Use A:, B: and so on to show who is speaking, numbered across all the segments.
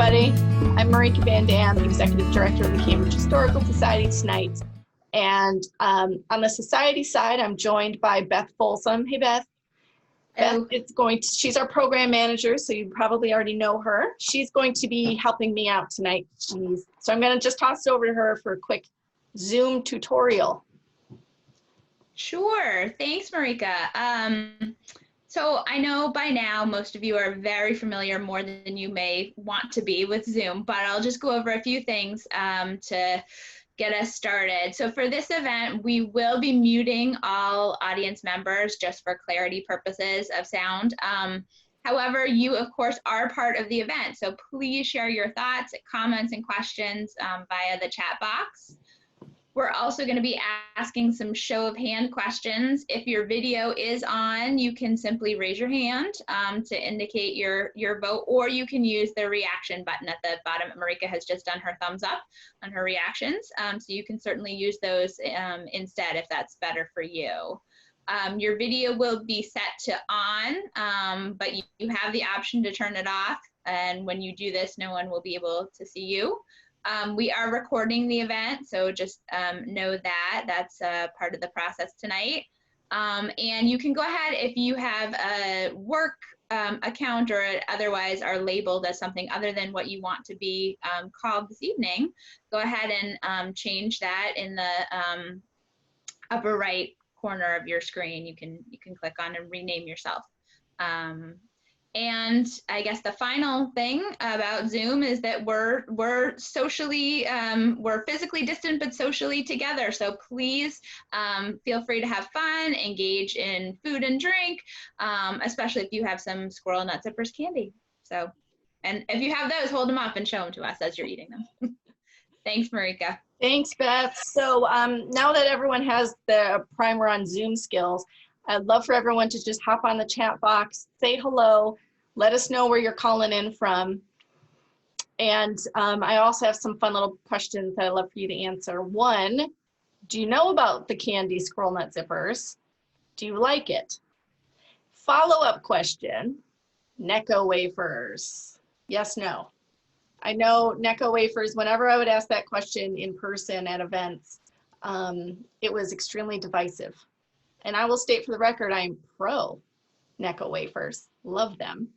A: everybody. I'm Marika Van Dam, Executive Director of the Cambridge Historical Society tonight. And on the society side, I'm joined by Beth Folsom. Hey, Beth.
B: Hello.
A: She's our program manager, so you probably already know her. She's going to be helping me out tonight. So I'm going to just toss it over to her for a quick Zoom tutorial.
B: Sure. Thanks, Marika. So I know by now most of you are very familiar, more than you may want to be, with Zoom, but I'll just go over a few things to get us started. So for this event, we will be muting all audience members just for clarity purposes of sound. However, you, of course, are part of the event, so please share your thoughts, comments, and questions via the chat box. We're also going to be asking some show of hand questions. If your video is on, you can simply raise your hand to indicate your vote, or you can use the reaction button at the bottom. Marika has just done her thumbs up on her reactions, so you can certainly use those instead if that's better for you. Your video will be set to on, but you have the option to turn it off, and when you do this, no one will be able to see you. We are recording the event, so just know that that's part of the process tonight. And you can go ahead, if you have a work account or otherwise are labeled as something other than what you want to be called this evening, go ahead and change that in the upper right corner of your screen. You can click on and rename yourself. And I guess the final thing about Zoom is that we're socially, we're physically distant but socially together. So please feel free to have fun, engage in food and drink, especially if you have some Squirrel Nut Zippers candy. So, and if you have those, hold them up and show them to us as you're eating them. Thanks, Marika.
A: Thanks, Beth. So now that everyone has the primer on Zoom skills, I'd love for everyone to just hop on the chat box, say hello, let us know where you're calling in from. And I also have some fun little questions that I'd love for you to answer. One, do you know about the candy Squirrel Nut Zippers? Do you like it? Follow-up question, Necco wafers. Yes, no. I know Necco wafers, whenever I would ask that question in person at events, it was extremely divisive. And I will state for the record, I'm pro Necco wafers, love them.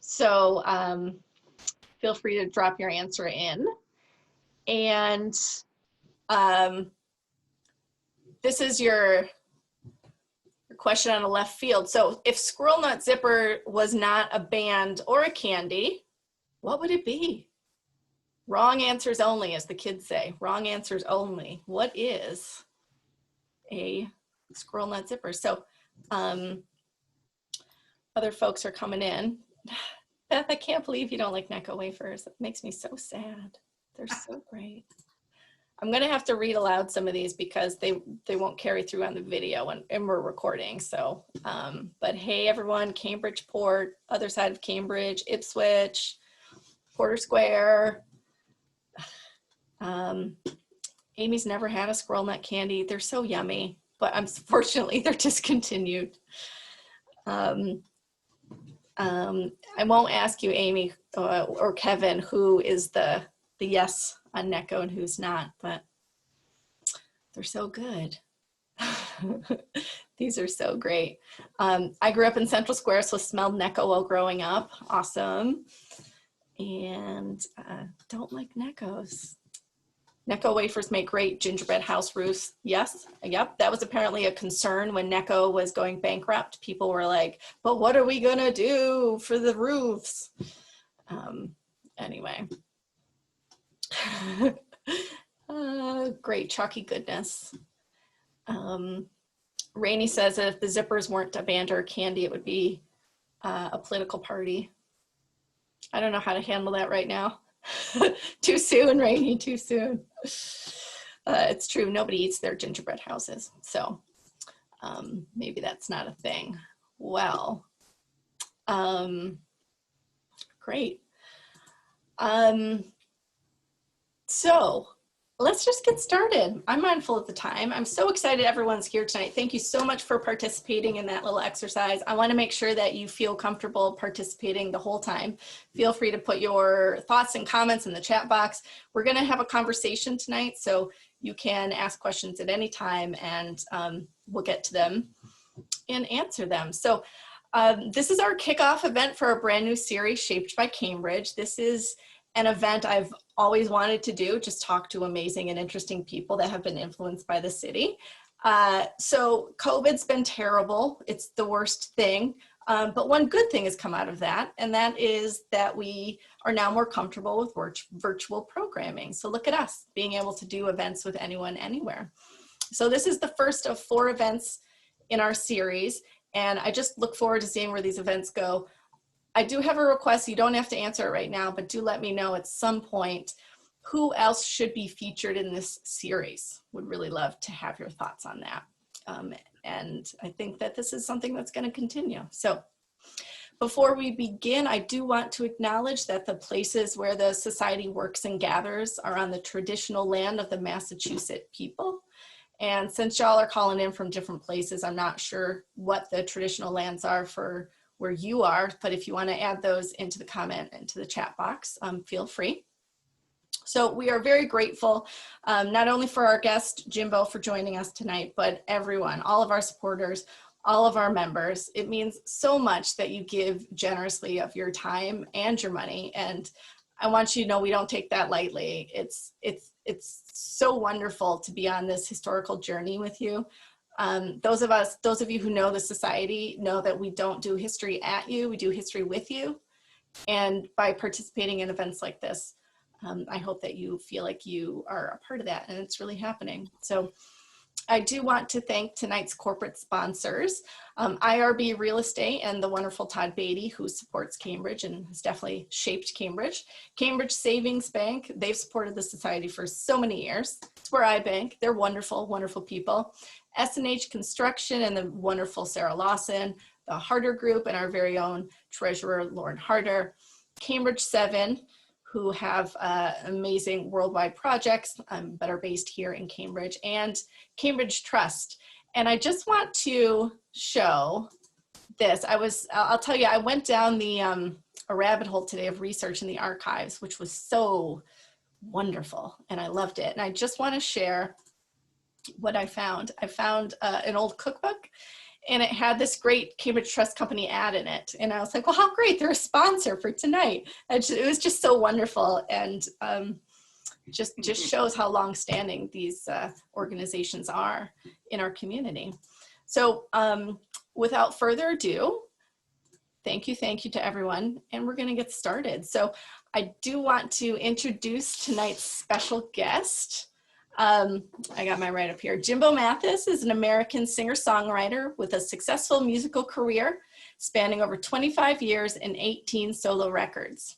A: So feel free to drop your answer in. And this is your question on the left field. So if Squirrel Nut Zipper was not a band or a candy, what would it be? Wrong answers only, as the kids say. Wrong answers only. What is a Squirrel Nut Zipper? So other folks are coming in. Beth, I can't believe you don't like Necco wafers. It makes me so sad. They're so great. I'm gonna have to read aloud some of these because they won't carry through on the video and we're recording. So, but hey everyone, Cambridgeport, other side of Cambridge, Ipswich, Porter Square. Amy's never had a squirrel nut candy. They're so yummy, but unfortunately they're discontinued. I won't ask you, Amy or Kevin, who is the yes on Necco and who's not, but they're so good. These are so great. I grew up in Central Square, so smelled Necco while growing up. Awesome. And don't like Neccos. Necco wafers make great gingerbread house roofs. Yes, yep, that was apparently a concern when Necco was going bankrupt. People were like, but what are we gonna do for the roofs? Anyway. Great chalky goodness. Rainey says that if the Zippers weren't a band or a candy, it would be a political party. I don't know how to handle that right now. Too soon, Rainey, too soon. It's true, nobody eats their gingerbread houses, so maybe that's not a thing. Well, great. So Let's just get started. I'm mindful of the time. I'm so excited everyone's here tonight. Thank you so much for participating in that little exercise. I want to make sure that you feel comfortable participating the whole time. Feel free to put your thoughts and comments in the chat box. We're going to have a conversation tonight, so you can ask questions at any time, and we'll get to them and answer them. So this is our kickoff event for a brand new series, Shaped by Cambridge. This is an event I've always wanted to do, just talk to amazing and interesting people that have been influenced by the city. So COVID's been terrible. It's the worst thing. But one good thing has come out of that, and that is that we are now more comfortable with virtual programming. So look at us being able to do events with anyone, anywhere. So this is the first of 4 events in our series, and I just look forward to seeing where these events go. I do have a request. You don't have to answer it right now, but do let me know at some point who else should be featured in this series. Would really love to have your thoughts on that. And I think that this is something that's going to continue. So before we begin, I do want to acknowledge that the places where the society works and gathers are on the traditional land of the Massachusetts people. And since y'all are calling in from different places, I'm not sure what the traditional lands are for where you are, but if you want to add those into the comment, into the chat box, feel free. So we are very grateful, not only for our guest, Jimbo, for joining us tonight, but everyone, all of our supporters, all of our members. It means so much that you give generously of your time and your money. And I want you to know we don't take that lightly. It's so wonderful to be on this historical journey with you. Those of you who know the society know that we don't do history at you, we do history with you. And by participating in events like this, I hope that you feel like you are a part of that, and it's really happening. So I do want to thank tonight's corporate sponsors, IRB Real Estate and the wonderful Todd Beatty, who supports Cambridge and has definitely shaped Cambridge. Cambridge Savings Bank, they've supported the society for so many years. It's where I bank. They're wonderful, wonderful people. S&H Construction and the wonderful Sarah Lawson, the Harder Group and our very own treasurer, Lauren Harder. Cambridge 7, who have amazing worldwide projects that are based here in Cambridge, and Cambridge Trust. And I just want to show this. I'll tell you, I went down a rabbit hole today of research in the archives, which was so wonderful, and I loved it. And I just want to share what I found. I found an old cookbook, and it had this great Cambridge Trust Company ad in it. And I was like, well, how great, they're a sponsor for tonight. It was just so wonderful, and just shows how long-standing these organizations are in our community. So without further ado, thank you to everyone, and we're gonna get started. So I do want to introduce tonight's special guest. I got mine right up here. Jimbo Mathus is an American singer-songwriter with a successful musical career spanning over 25 years and 18 solo records.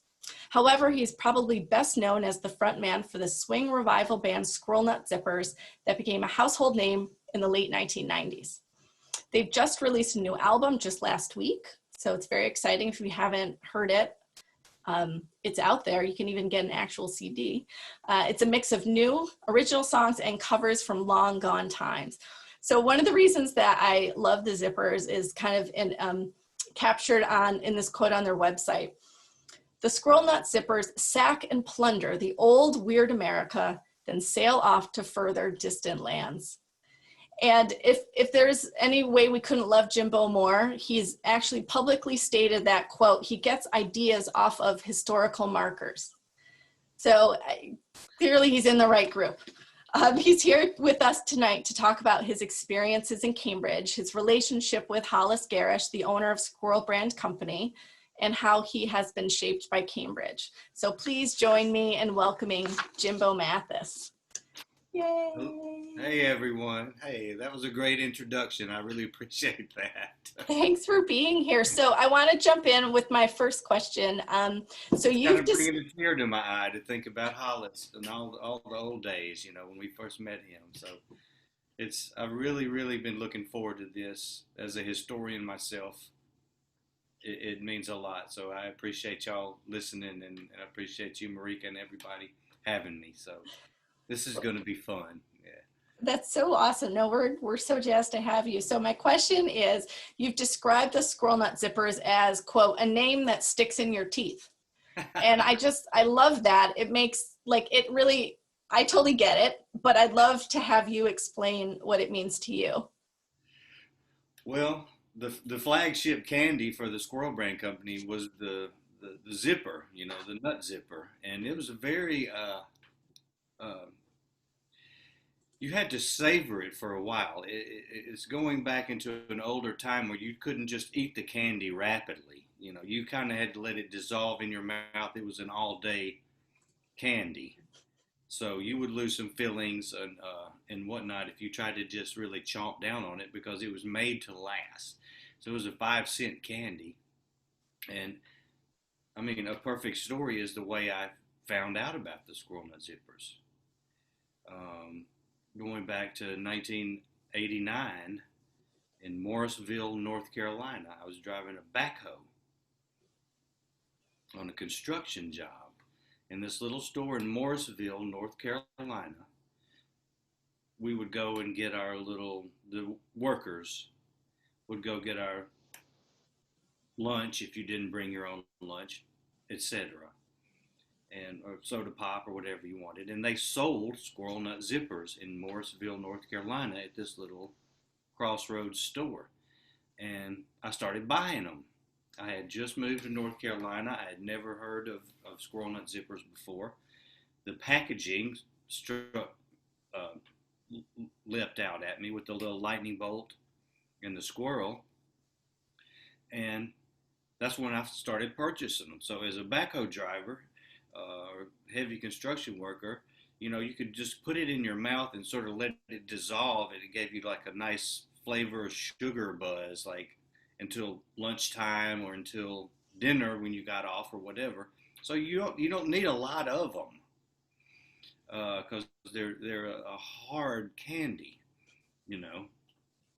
A: However, he's probably best known as the frontman for the swing revival band Squirrel Nut Zippers that became a household name in the late 1990s. They've just released a new album just last week, so it's very exciting. If you haven't heard it, it's out there. You can even get an actual CD. It's a mix of new original songs and covers from long gone times. So one of the reasons that I love the Zippers is kind of captured in this quote on their website. The Squirrel Nut Zippers sack and plunder the old weird America, then sail off to further distant lands. And if there's any way we couldn't love Jimbo more, he's actually publicly stated that, quote, he gets ideas off of historical markers. So clearly he's in the right group. He's here with us tonight to talk about his experiences in Cambridge, his relationship with Hollis Garrish, the owner of Squirrel Brand Company, and how he has been shaped by Cambridge. So please join me in welcoming Jimbo Mathus. Yay.
C: Hey everyone. Hey, that was a great introduction. I really appreciate that.
A: Thanks for being here. So I want to jump in with my first question. So you've
C: kind of bringing a tear to my eye to think about Hollis and all the old days, when we first met him. So I've really been looking forward to this as a historian myself. It means a lot. So I appreciate y'all listening, and I appreciate you, Marika, and everybody having me. So This is going to be fun. Yeah.
A: That's so awesome. No, we're so jazzed to have you. So my question is, you've described the Squirrel Nut Zippers as, quote, a name that sticks in your teeth. And I love that. It makes, like, it really, I totally get it, but I'd love to have you explain what it means to you.
C: Well, the flagship candy for the Squirrel Brand Company was the zipper, the nut zipper, and it was a very uh, you had to savor it for a while. It's going back into an older time where you couldn't just eat the candy rapidly. You kind of had to let it dissolve in your mouth. It was an all-day candy, so you would lose some fillings and whatnot if you tried to just really chomp down on it because it was made to last. So it was a 5-cent candy, and I mean, a perfect story is the way I found out about the Squirrel Nut Zippers. Um, Going back to 1989 in Morrisville, North Carolina, I was driving a backhoe on a construction job in this little store in Morrisville, North Carolina. We would go and get the workers would go get our lunch if you didn't bring your own lunch, etc. And or soda pop or whatever you wanted. And they sold Squirrel Nut Zippers in Morrisville, North Carolina at this little crossroads store. And I started buying them. I had just moved to North Carolina. I had never heard of Squirrel Nut Zippers before. The packaging struck, leapt out at me with the little lightning bolt and the squirrel. And that's when I started purchasing them. So as a backhoe driver, or heavy construction worker, you could just put it in your mouth and sort of let it dissolve, and it gave you like a nice flavor of sugar buzz, like until lunchtime or until dinner when you got off or whatever. So you don't need a lot of them because they're a hard candy,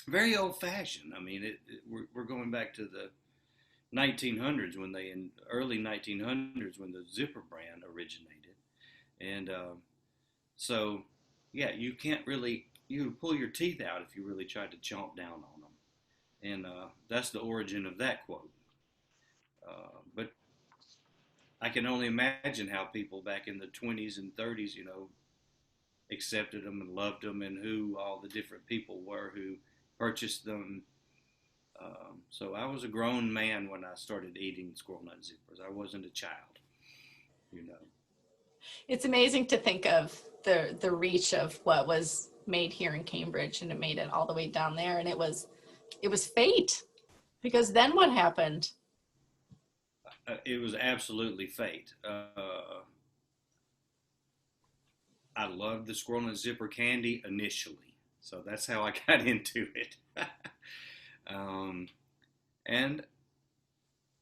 C: very old fashioned. I mean, we're going back to the 1900s in early 1900s when the zipper brand originated, and so yeah, you would pull your teeth out if you really tried to chomp down on them, and that's the origin of that quote. But I can only imagine how people back in the 20s and 30s, accepted them and loved them, and who all the different people were who purchased them. So I was a grown man when I started eating Squirrel Nut Zippers. I wasn't a child.
A: It's amazing to think of the reach of what was made here in Cambridge, and it made it all the way down there, and it was fate, because then what happened?
C: It was absolutely fate. I loved the Squirrel Nut Zipper candy initially, so that's how I got into it. And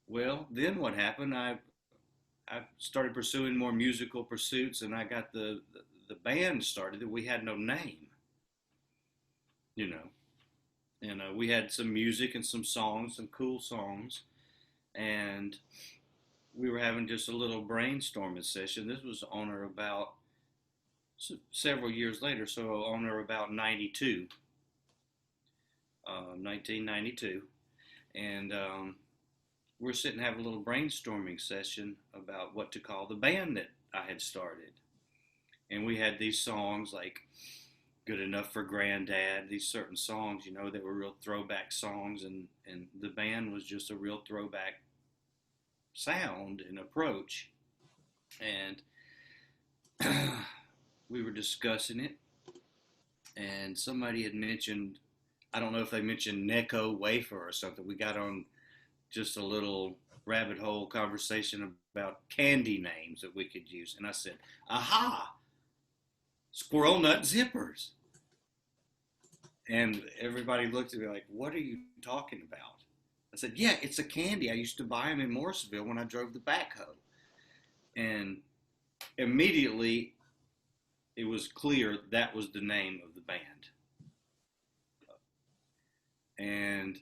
C: well, then what happened? I started pursuing more musical pursuits, and I got the band started. We had no name, and we had some music and some songs, some cool songs, and we were having just a little brainstorming session. This was on or about several years later, so on or about 1992, and we're sitting having a little brainstorming session about what to call the band that I had started. And we had these songs like Good Enough for Granddad, these certain songs, that were real throwback songs, and the band was just a real throwback sound and approach. And we were discussing it, and somebody had mentioned, I don't know if they mentioned Necco wafer or something. We got on just a little rabbit hole conversation about candy names that we could use. And I said, aha, Squirrel Nut Zippers. And everybody looked at me like, what are you talking about? I said, yeah, it's a candy. I used to buy them in Morrisville when I drove the backhoe. And immediately it was clear that was the name of the band. And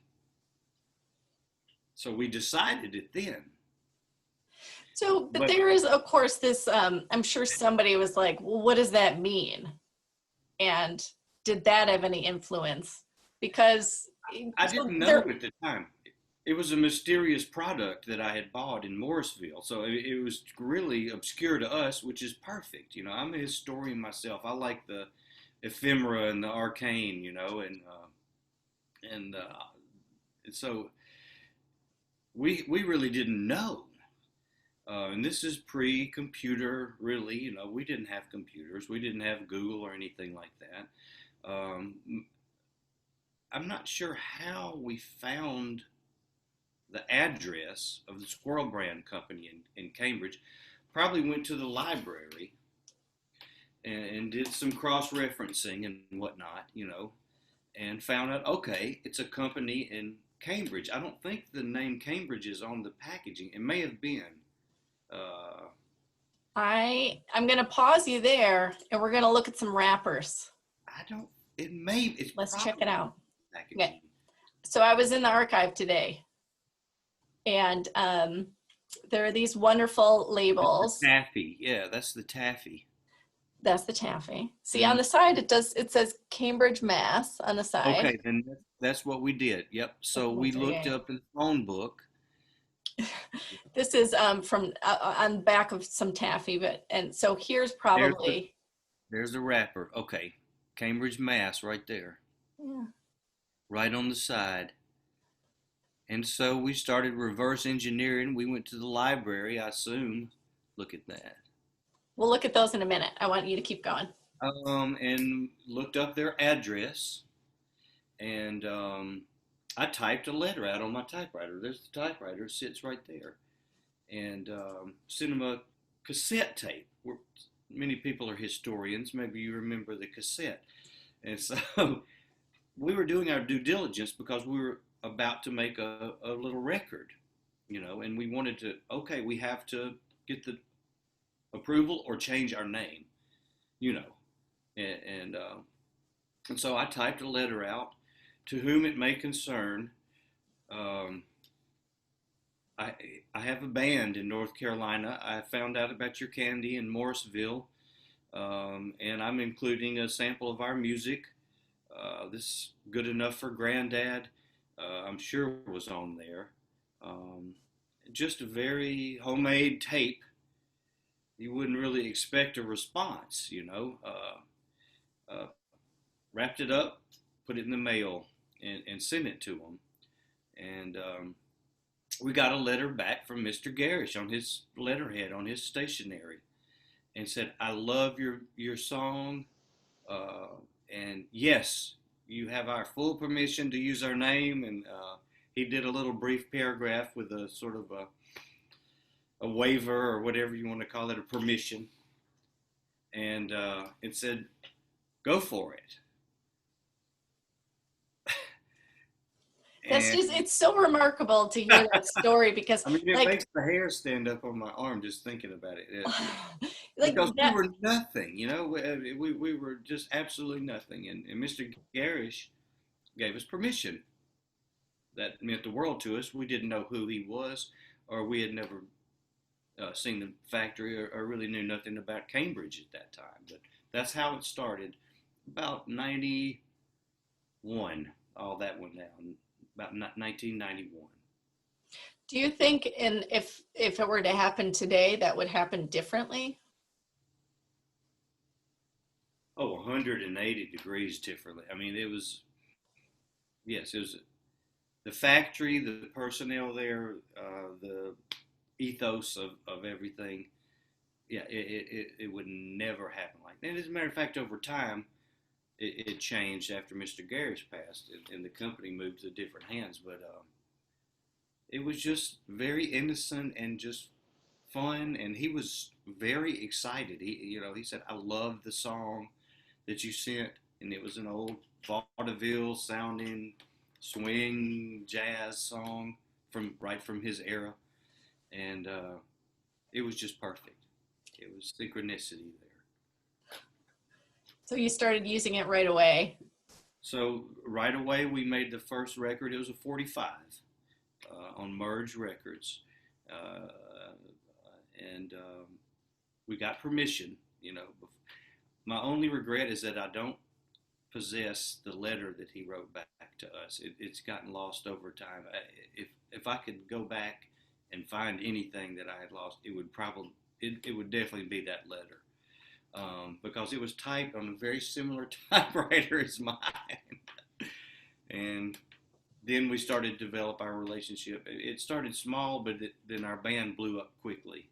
C: so we decided it then.
A: So, but
C: But
A: there is, of course, this, I'm sure somebody was like, well, what does that mean? And did that have any influence? Because
C: I
A: so
C: didn't know
A: there,
C: at the time. It was a mysterious product that I had bought in Morrisville, so it was really obscure to us, which is perfect. You know, I'm a historian myself. I like the ephemera and the arcane, you know, and so we really didn't know. And this is pre-computer, really. You know, we didn't have computers, we didn't have Google or anything like that. I'm not sure how we found the address of the Squirrel Brand Company in Cambridge. Probably went to the library and did some cross-referencing and whatnot, you know, and found out, okay, it's a company in Cambridge. I don't think the name Cambridge is on the packaging. It may have been. Uh,
A: I'm going to pause you there, and we're going to look at some wrappers.
C: I don't. It may. It's
A: Let's check it out.
C: packaging.
A: Okay. So I was in the archive today, and there are these wonderful labels.
C: The taffy. Yeah, that's the taffy.
A: That's the taffy. See, on the side it says Cambridge, Mass on the side.
C: Okay, then that's what we did. Yep. So we looked up in the phone book.
A: This is from on the back of some taffy, and so here's probably
C: There's the wrapper. Okay, Cambridge, Mass, right there.
A: Yeah.
C: Right on the side. And so we started reverse engineering. We went to the library, I assume. Look at that.
A: We'll look at those in a minute. I want you to keep going.
C: And looked up their address, and I typed a letter out on my typewriter. There's the typewriter, it sits right there, and sent them a cassette tape. Many people are historians. Maybe you remember the cassette. And so we were doing our due diligence because we were about to make a little record, you know, and we wanted to, okay, we have to get the approval or change our name, you know. And so I typed a letter out to whom it may concern. I have a band in North Carolina. I found out about your candy in Morrisville, and I'm including a sample of our music. This is good enough for Granddad. I'm sure was on there. Just a very homemade tape. You wouldn't really expect a response, you know. Wrapped it up, put it in the mail, and sent it to him. And we got a letter back from Mr. Garrish on his letterhead, on his stationery, and said, I love your song, and yes, you have our full permission to use our name. And he did a little brief paragraph with a sort of a waiver, or whatever you want to call it, a permission. And it said, go for it.
A: That's just, it's so remarkable to hear that story because
C: I mean, it
A: like,
C: makes the hair stand up on my arm just thinking about it.
A: like
C: Because
A: that,
C: we were nothing, you know, we were just absolutely nothing. And Mr. Garrish gave us permission. That meant the world to us. We didn't know who he was, or we had never seen the factory, or really knew nothing about Cambridge at that time. But that's how it started. About 91, all that went down. About 1991.
A: do you think if it were to happen today, that would happen differently?
C: Oh, 180 degrees differently. I mean, it was the factory, the personnel there, the ethos of everything. Yeah, it would never happen like that. And as a matter of fact, over time, it changed after Mr. Garrish passed, and the company moved to different hands. But it was just very innocent and just fun, and he was very excited. He said, "I love the song that you sent," and it was an old vaudeville sounding swing jazz song from his era, and it was just perfect. It was synchronicity there.
A: So you started using it right away.
C: So right away we made the first record. It was a 45 on Merge Records, and we got permission. My only regret is that I don't possess the letter that he wrote back to us. It's gotten lost over time. If I could go back and find anything that I had lost, it would definitely be that letter, because it was typed on a very similar typewriter as mine. And then we started to develop our relationship. It started small, but then our band blew up quickly,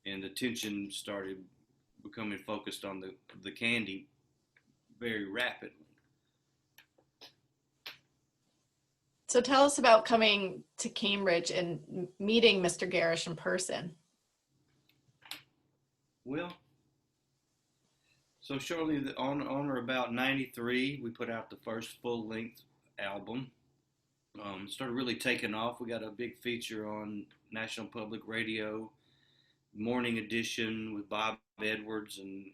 C: and the attention started becoming focused on the candy very rapidly.
A: So tell us about coming to Cambridge and meeting Mr. Garrish in person.
C: Well, so shortly on or about 93, we put out the first full-length album. Started really taking off. We got a big feature on National Public Radio, Morning Edition with Bob Edwards, and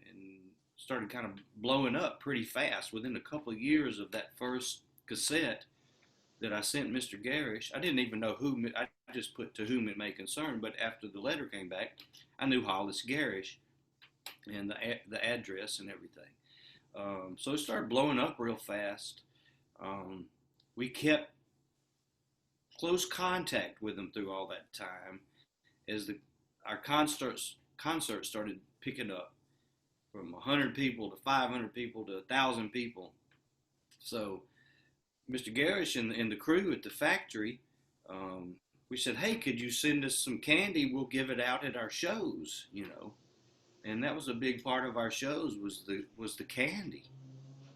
C: started kind of blowing up pretty fast. Within a couple of years of that first cassette that I sent Mr. Garrish, I didn't even know I just put to whom it may concern, but after the letter came back, I knew Hollis Garrish and the address and everything. So it started blowing up real fast. We kept close contact with him through all that time as our concerts started picking up from 100 people to 500 people to 1,000 people. So Mr. Garrish and the crew at the factory, we said, hey, could you send us some candy? We'll give it out at our shows, And that was a big part of our shows was the candy,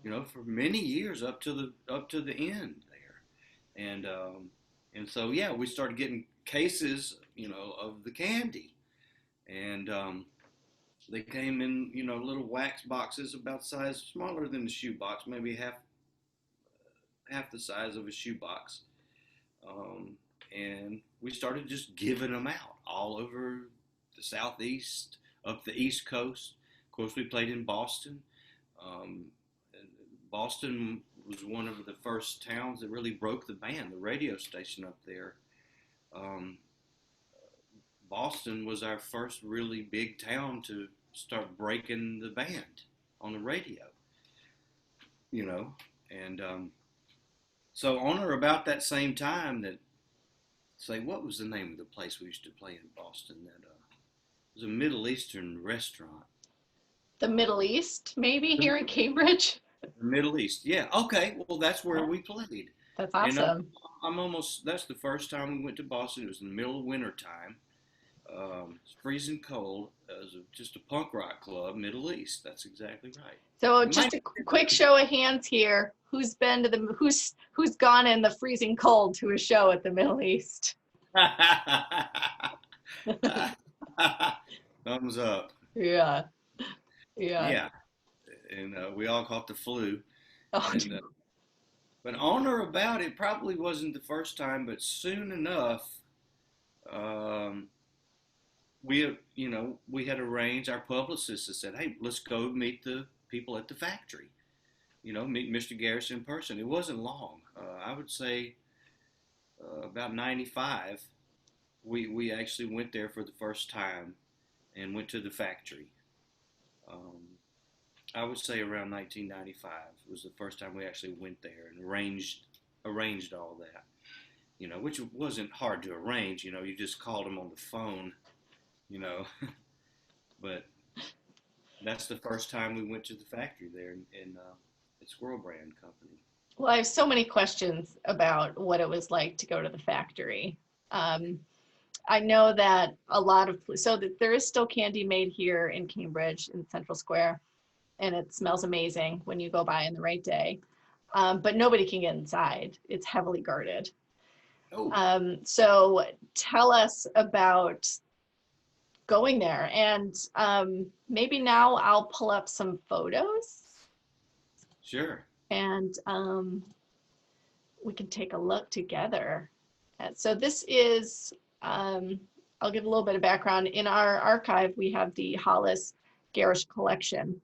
C: for many years up to the end there. And so, yeah, we started getting cases, of the candy. And they came in, little wax boxes about size smaller than a shoebox, maybe half the size of a shoebox. And we started just giving them out all over the Southeast, up the East Coast. Of course, we played in Boston. Boston was one of the first towns that really broke the ban, the radio station up there. Boston was our first really big town to start breaking the band on the radio, and so on or about that same time what was the name of the place we used to play in Boston? It was a Middle Eastern restaurant.
A: The Middle East, maybe here in Cambridge?
C: The Middle East, yeah. Okay, well, that's where we played.
A: That's awesome.
C: And that's the first time we went to Boston. It was in the middle of winter time. It's freezing cold. It was just a punk rock club, Middle East. That's exactly right.
A: So just a quick show of hands here. Who's been to who's gone in the freezing cold to a show at the Middle East?
C: Thumbs up.
A: Yeah.
C: And we all caught the flu.
A: Oh,
C: but on or about, it probably wasn't the first time, but soon enough, we had arranged, our publicist had said, hey, let's go meet the people at the factory, meet Mr. Garrish in person. It wasn't long. I would say about 95, we actually went there for the first time and went to the factory. I would say around 1995 was the first time we actually went there and arranged all that, which wasn't hard to arrange. You just called them on the phone, but that's the first time we went to the factory there at Squirrel Brand Company.
A: Well, I have so many questions about what it was like to go to the factory. I know that there is still candy made here in Cambridge in Central Square, and it smells amazing when you go by on the right day. But nobody can get inside. It's heavily guarded. Oh. So tell us about going there, and maybe now I'll pull up some photos.
C: Sure.
A: And we can take a look together. So this is, I'll give a little bit of background. In our archive, we have the Hollis Garrish collection.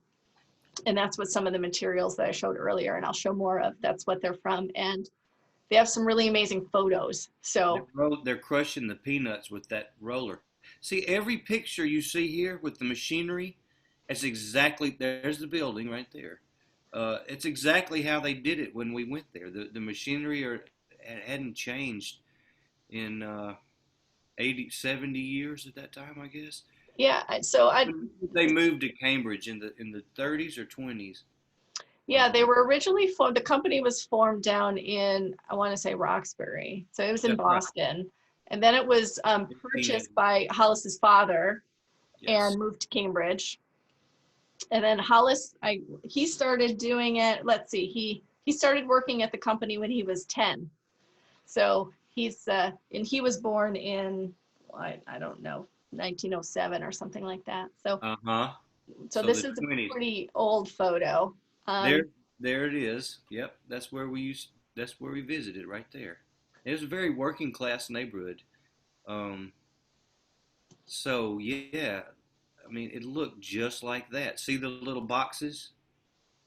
A: And that's what some of the materials that I showed earlier, and I'll show more of, that's what they're from. And they have some really amazing photos. So
C: they're crushing the peanuts with that roller. See, every picture you see here with the machinery, it's exactly, there's the building right there. It's exactly how they did it when we went there. The machinery hadn't changed in 80, 70 years at that time, I guess.
A: Yeah, so I
C: They moved to Cambridge in the 30s or 20s.
A: yeah, they were originally formed, the company was formed down in, I want to say Roxbury. So it was in
C: That's right.
A: Boston. And then it was purchased
C: 1580.
A: by Hollis's father
C: Yes.
A: and moved to Cambridge. And then Hollis, he started doing it, let's see, he started working at the company when he was 10. So and he was born in, I don't know, 1907 or something like that. So,
C: Uh-huh.
A: so
C: So
A: this
C: the
A: is a
C: 20s.
A: pretty old photo.
C: There, there it is. Yep, that's where we used. That's where we visited, right there. It was a very working class neighborhood. Um, so yeah, I mean, it looked just like that. See the little boxes?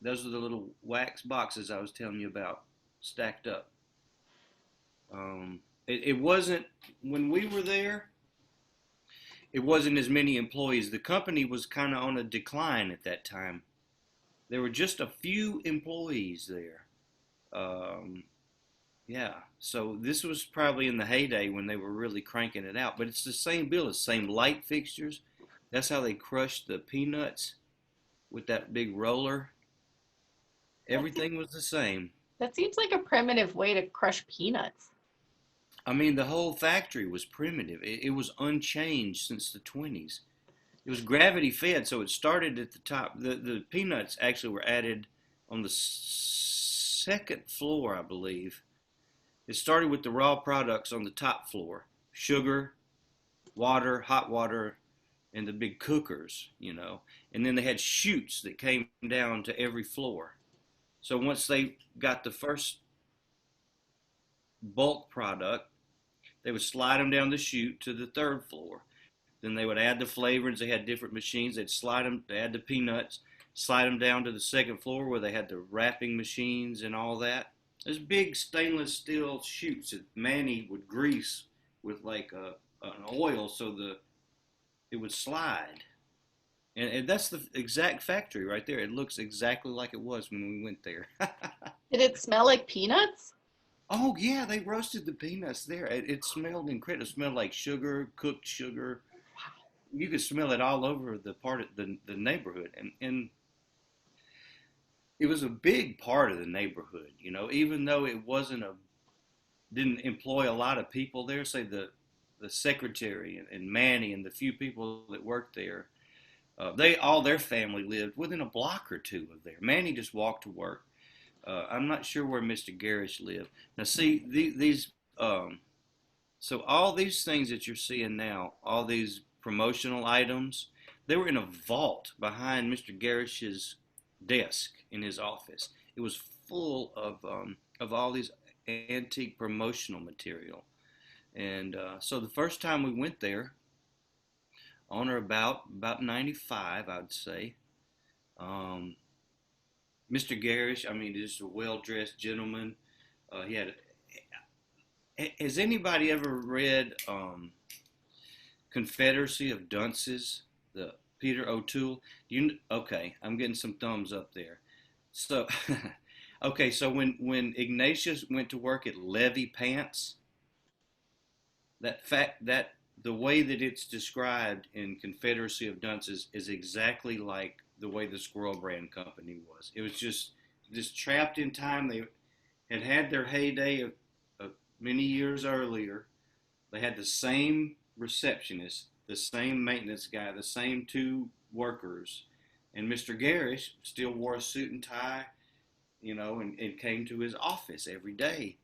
C: Those are the little wax boxes I was telling you about, stacked up. It wasn't when we were there. It wasn't as many employees. The company was kind of on a decline at that time. There were just a few employees there. Um, yeah, so this was probably in the heyday when they were really cranking it out. But it's the same bill, the same light fixtures. That's how they crushed the peanuts with that big roller. Everything was the same.
A: That seems like a primitive way to crush peanuts.
C: I mean, the whole factory was primitive. It was unchanged since the 20s. It was gravity fed, so it started at the top. The peanuts actually were added on the second floor, I believe. It started with the raw products on the top floor: sugar, water, hot water, and the big cookers, you know. And then they had chutes that came down to every floor. So once they got the first bulk product, they would slide them down the chute to the third floor. Then they would add the flavorings. They had different machines. They'd slide them, they add the peanuts, slide them down to the second floor where they had the wrapping machines and all that. There's big stainless steel chutes that Manny would grease with like an oil so it would slide. And that's the exact factory right there. It looks exactly like it was when we went there.
A: Did it smell like peanuts?
C: Oh yeah, they roasted the peanuts there. It smelled incredible. It smelled like sugar, cooked sugar. You could smell it all over the part of the neighborhood, and it was a big part of the neighborhood. You know, even though it wasn't didn't employ a lot of people there. Say the secretary and Manny and the few people that worked there. All their family lived within a block or two of there. Manny just walked to work. I'm not sure where Mr. Garrish lived. Now, see these. So all these things that you're seeing now, all these promotional items, they were in a vault behind Mr. Garrish's desk in his office. It was full of all these antique promotional material. And so the first time we went there, on or about 95, I'd say. Um, Mr. Garrish, I mean, just a well-dressed gentleman. He had. Has anybody ever read Confederacy of Dunces, the Peter O'Toole? Okay, I'm getting some thumbs up there. So, okay, so when Ignatius went to work at Levy Pants, that the way that it's described in Confederacy of Dunces is exactly like the way the Squirrel Brand Company was. It was just trapped in time. They had their heyday of many years earlier. They had the same receptionist, the same maintenance guy, the same two workers, and Mr. Garrish still wore a suit and tie, you know, and came to his office every day.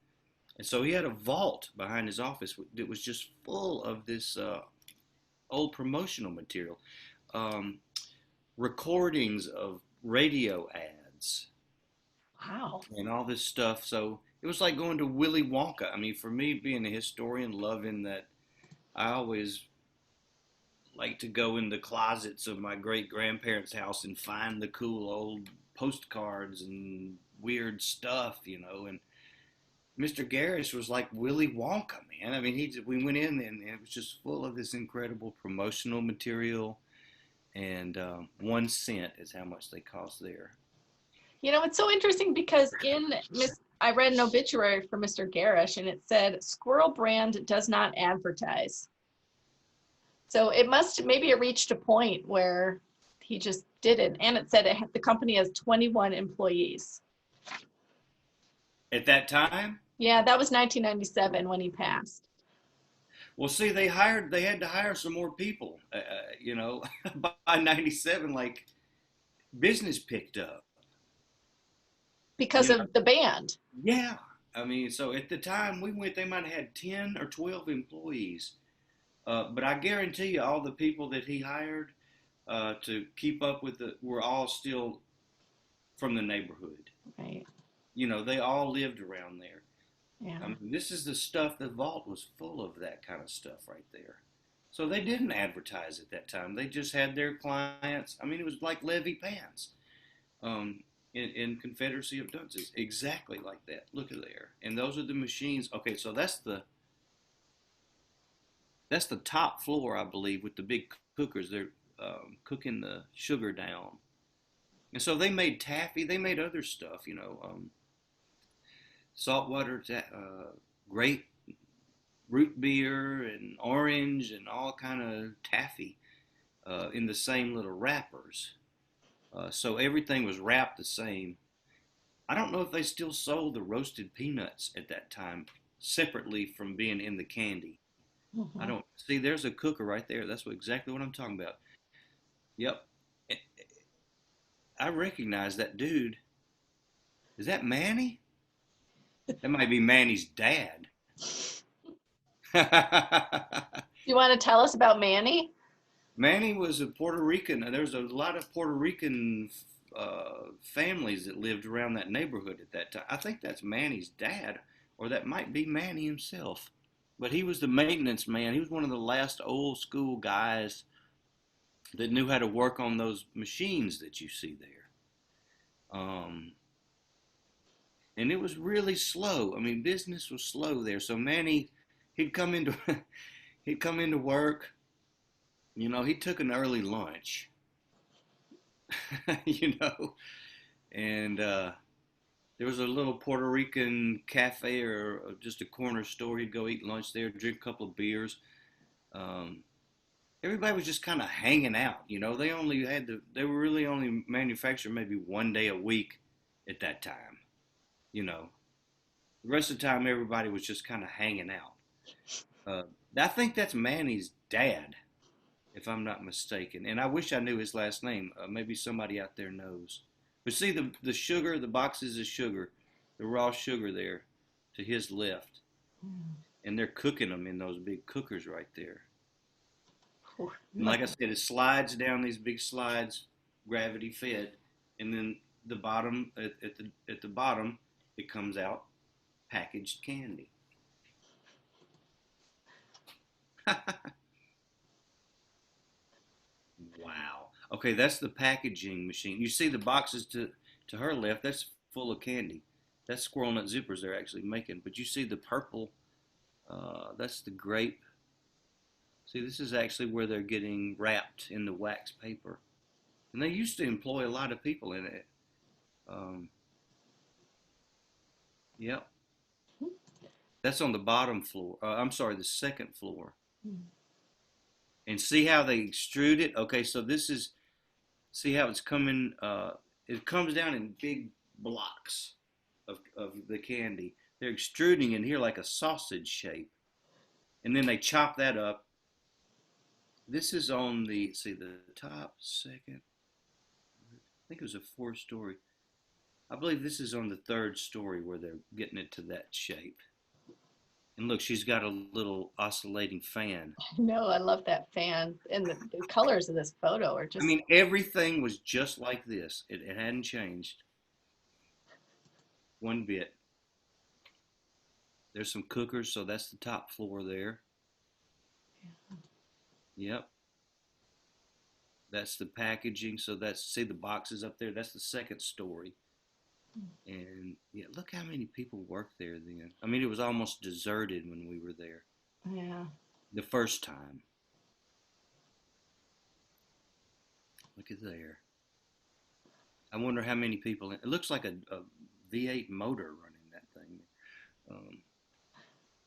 C: And so he had a vault behind his office that was just full of this old promotional material, recordings of radio ads,
A: Wow.
C: and all this stuff. So it was like going to Willy Wonka. I mean, for me, being a historian, loving that, I always like to go in the closets of my great grandparents' house and find the cool old postcards and weird stuff, you know. And Mr. Garrish was like Willy Wonka, man. I mean, we went in and it was just full of this incredible promotional material, and 1 cent is how much they cost there.
A: You know, it's so interesting because I read an obituary for Mr. Garrish and it said Squirrel Brand does not advertise. So maybe it reached a point where he just did it. And it said the company has 21 employees.
C: At that time?
A: Yeah, that was 1997 when he passed.
C: Well, see, they had to hire some more people. You know, by 97, like, business picked up.
A: Because of the band.
C: Yeah. I mean, so at the time we went, they might have had 10 or 12 employees. But I guarantee you all the people that he hired to keep up with were all still from the neighborhood.
A: Right.
C: You know, they all lived around there.
A: Yeah.
C: I mean, this is the stuff, the vault was full of that kind of stuff right there. So they didn't advertise at that time. They just had their clients. I mean, it was like Levy Pants in Confederacy of Dunces. Exactly like that. Look at there. And those are the machines. Okay, so that's the top floor, I believe, with the big cookers. They're cooking the sugar down. And so they made taffy. They made other stuff, you know, saltwater, grape, root beer, and orange, and all kind of taffy in the same little wrappers. So everything was wrapped the same. I don't know if they still sold the roasted peanuts at that time separately from being in the candy.
A: Mm-hmm.
C: I don't see. There's a cooker right there. That's exactly what I'm talking about. Yep. I recognize that dude. Is that Manny? That might be Manny's dad.
A: You want to tell us about Manny?
C: Manny was a Puerto Rican. There's a lot of Puerto Rican families that lived around that neighborhood at that time. I think that's Manny's dad, or that might be Manny himself. But he was the maintenance man. He was one of the last old school guys that knew how to work on those machines that you see there. And it was really slow. I mean, business was slow there. So Manny, he'd come into work. You know, he took an early lunch. You know, and there was a little Puerto Rican cafe or just a corner store. He'd go eat lunch there, drink a couple of beers. Everybody was just kind of hanging out. You know, they were really only manufactured maybe 1 day a week at that time. You know, the rest of the time everybody was just kind of hanging out. I think that's Manny's dad, if I'm not mistaken. And I wish I knew his last name. Maybe somebody out there knows. But see the sugar, the boxes of sugar, the raw sugar there to his left. And they're cooking them in those big cookers right there. And like I said, it slides down these big slides, gravity fed, and then the bottom at the bottom it comes out packaged candy. Wow. Okay, that's the packaging machine. You see the boxes to her left, that's full of candy. That's Squirrel Nut Zippers they're actually making. But you see the purple, that's the grape. See, this is actually where they're getting wrapped in the wax paper. And they used to employ a lot of people in it. Yep. That's on the bottom floor. I'm sorry, the second floor. And see how they extrude it? Okay, so see how it's coming, it comes down in big blocks of the candy. They're extruding in here like a sausage shape. And then they chop that up. This is on the top, second, I think it was a 4-story. I believe this is on the 3rd story where they're getting it to that shape. And look, she's got a little oscillating fan.
A: No, I love that fan. And the colors of this photo are just...
C: I mean, everything was just like this. It hadn't changed one bit. There's some cookers, so that's the top floor there. Yep. That's the packaging. So see the boxes up there. That's the 2nd story. And yeah, look how many people worked there then. I mean, it was almost deserted when we were there
A: Yeah.
C: the first time. Look at there. I wonder how many people. It looks like a V8 motor running that thing. Um,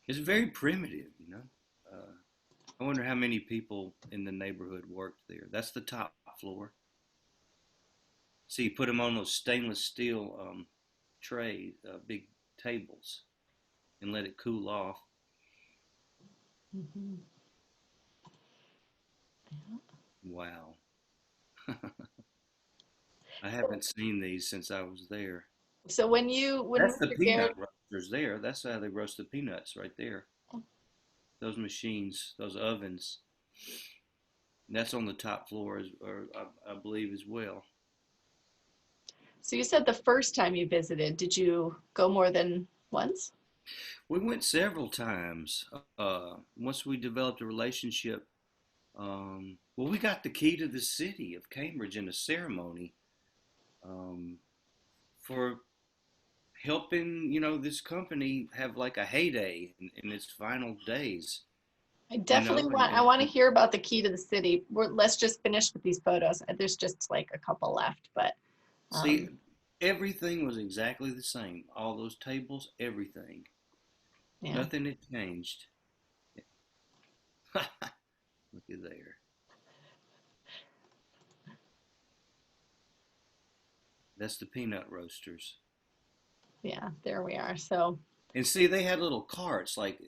C: it's very primitive, you know. Uh, I wonder how many people in the neighborhood worked there. That's the top floor. So you put them on those stainless steel trays, big tables, and let it cool off.
A: Hmm.
C: Wow. I haven't seen these since I was there.
A: So when
C: That's the
A: Mr. Garrett,
C: peanut roasters there. That's how they roast the peanuts right there. Those machines, those ovens. That's on the top floor, or I believe as well.
A: so you said the first time you visited, did you go more than once?
C: We went several times. Once we developed a relationship, well, we got the key to the city of Cambridge in a ceremony um, for helping, this company have like a heyday in its final days.
A: I
C: You know,
A: definitely
C: and,
A: want, I
C: and
A: want to hear about the key to the city. Let's just finish with these photos. There's just like a couple left, but
C: see,
A: um,
C: everything was exactly the same. All those tables, everything.
A: yeah.
C: Nothing had changed. Look at there. That's the peanut roasters.
A: Yeah, there we are. So,
C: And see, they had little carts like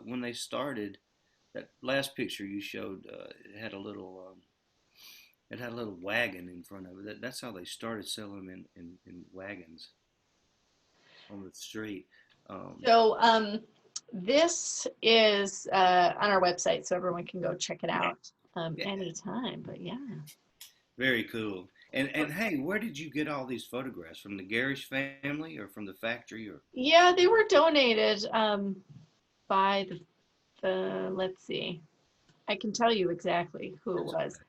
C: when they started. That last picture you showed, it had a little wagon in front of it. That's how they started selling them in wagons on the street. Um,
A: so this is on our website, so everyone can go check it out
C: yeah,
A: anytime. But yeah,
C: very cool. And hey, where did you get all these photographs from? The Garrish family or from the factory or
A: yeah, they were donated by let's see, I can tell you exactly who it
C: that's
A: was.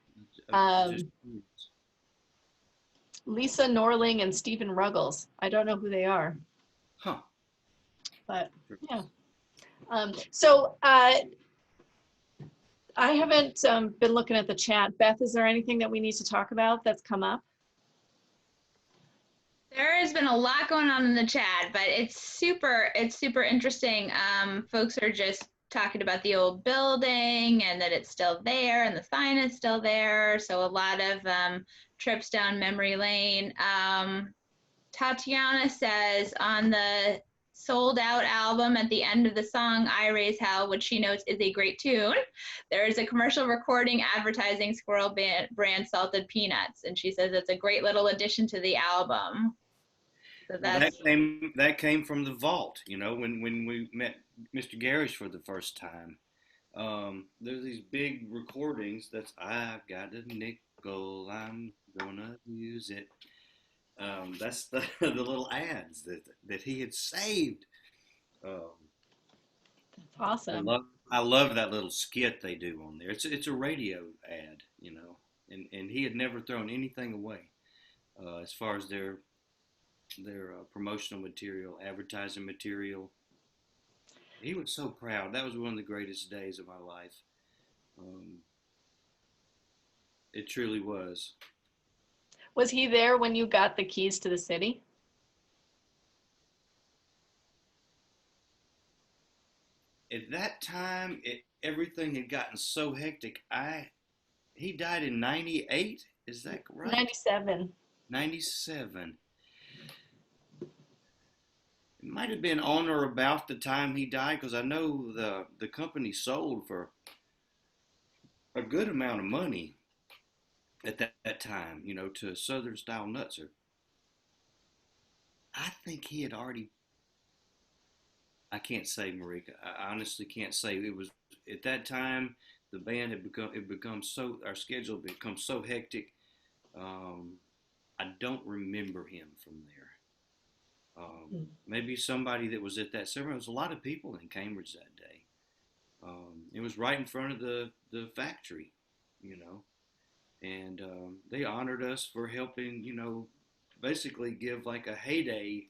C: okay. Just
A: Um, Lisa Norling and Stephen Ruggles. I don't know who they are,
C: huh?
A: but yeah. So I haven't been looking at the chat. Beth, is there anything that we need to talk about that's come up?
B: There has been a lot going on in the chat, but it's super interesting. Folks are just talking about the old building and that it's still there and the sign is still there. So a lot of trips down memory lane. Tatiana says on the sold out album at the end of the song I Raise Hell, which she notes is a great tune, there is a commercial recording advertising Squirrel brand salted peanuts, and she says it's a great little addition to the album. So
C: Well,
B: that's
C: that came from the vault. When we met Mr. Garrish for the first time. There's these big recordings. That's I've got a nickel. I'm gonna use it. That's the the little ads that he had saved. Um,
A: That's
C: I
A: awesome.
C: love I love that little skit they do on there. It's a radio ad. And he had never thrown anything away as far as their promotional material, advertising material. He was so proud. That was one of the greatest days of my life. Um, it truly was.
A: Was he there when you got the keys to the city?
C: At that time, everything had gotten so hectic. He died in '98. Is that right?
A: 97.
C: '97. It might have been on or about the time he died because I know the company sold for a good amount of money at that time, to Southern style nuts. I think he had already. I can't say, Marika. I honestly can't say. It was at that time the band had become so our schedule had become so hectic. Um, I don't remember him from there. Maybe somebody that was at that ceremony. There was a lot of people in Cambridge that day. It was right in front of the factory, you know, and they honored us for helping, basically give like a heyday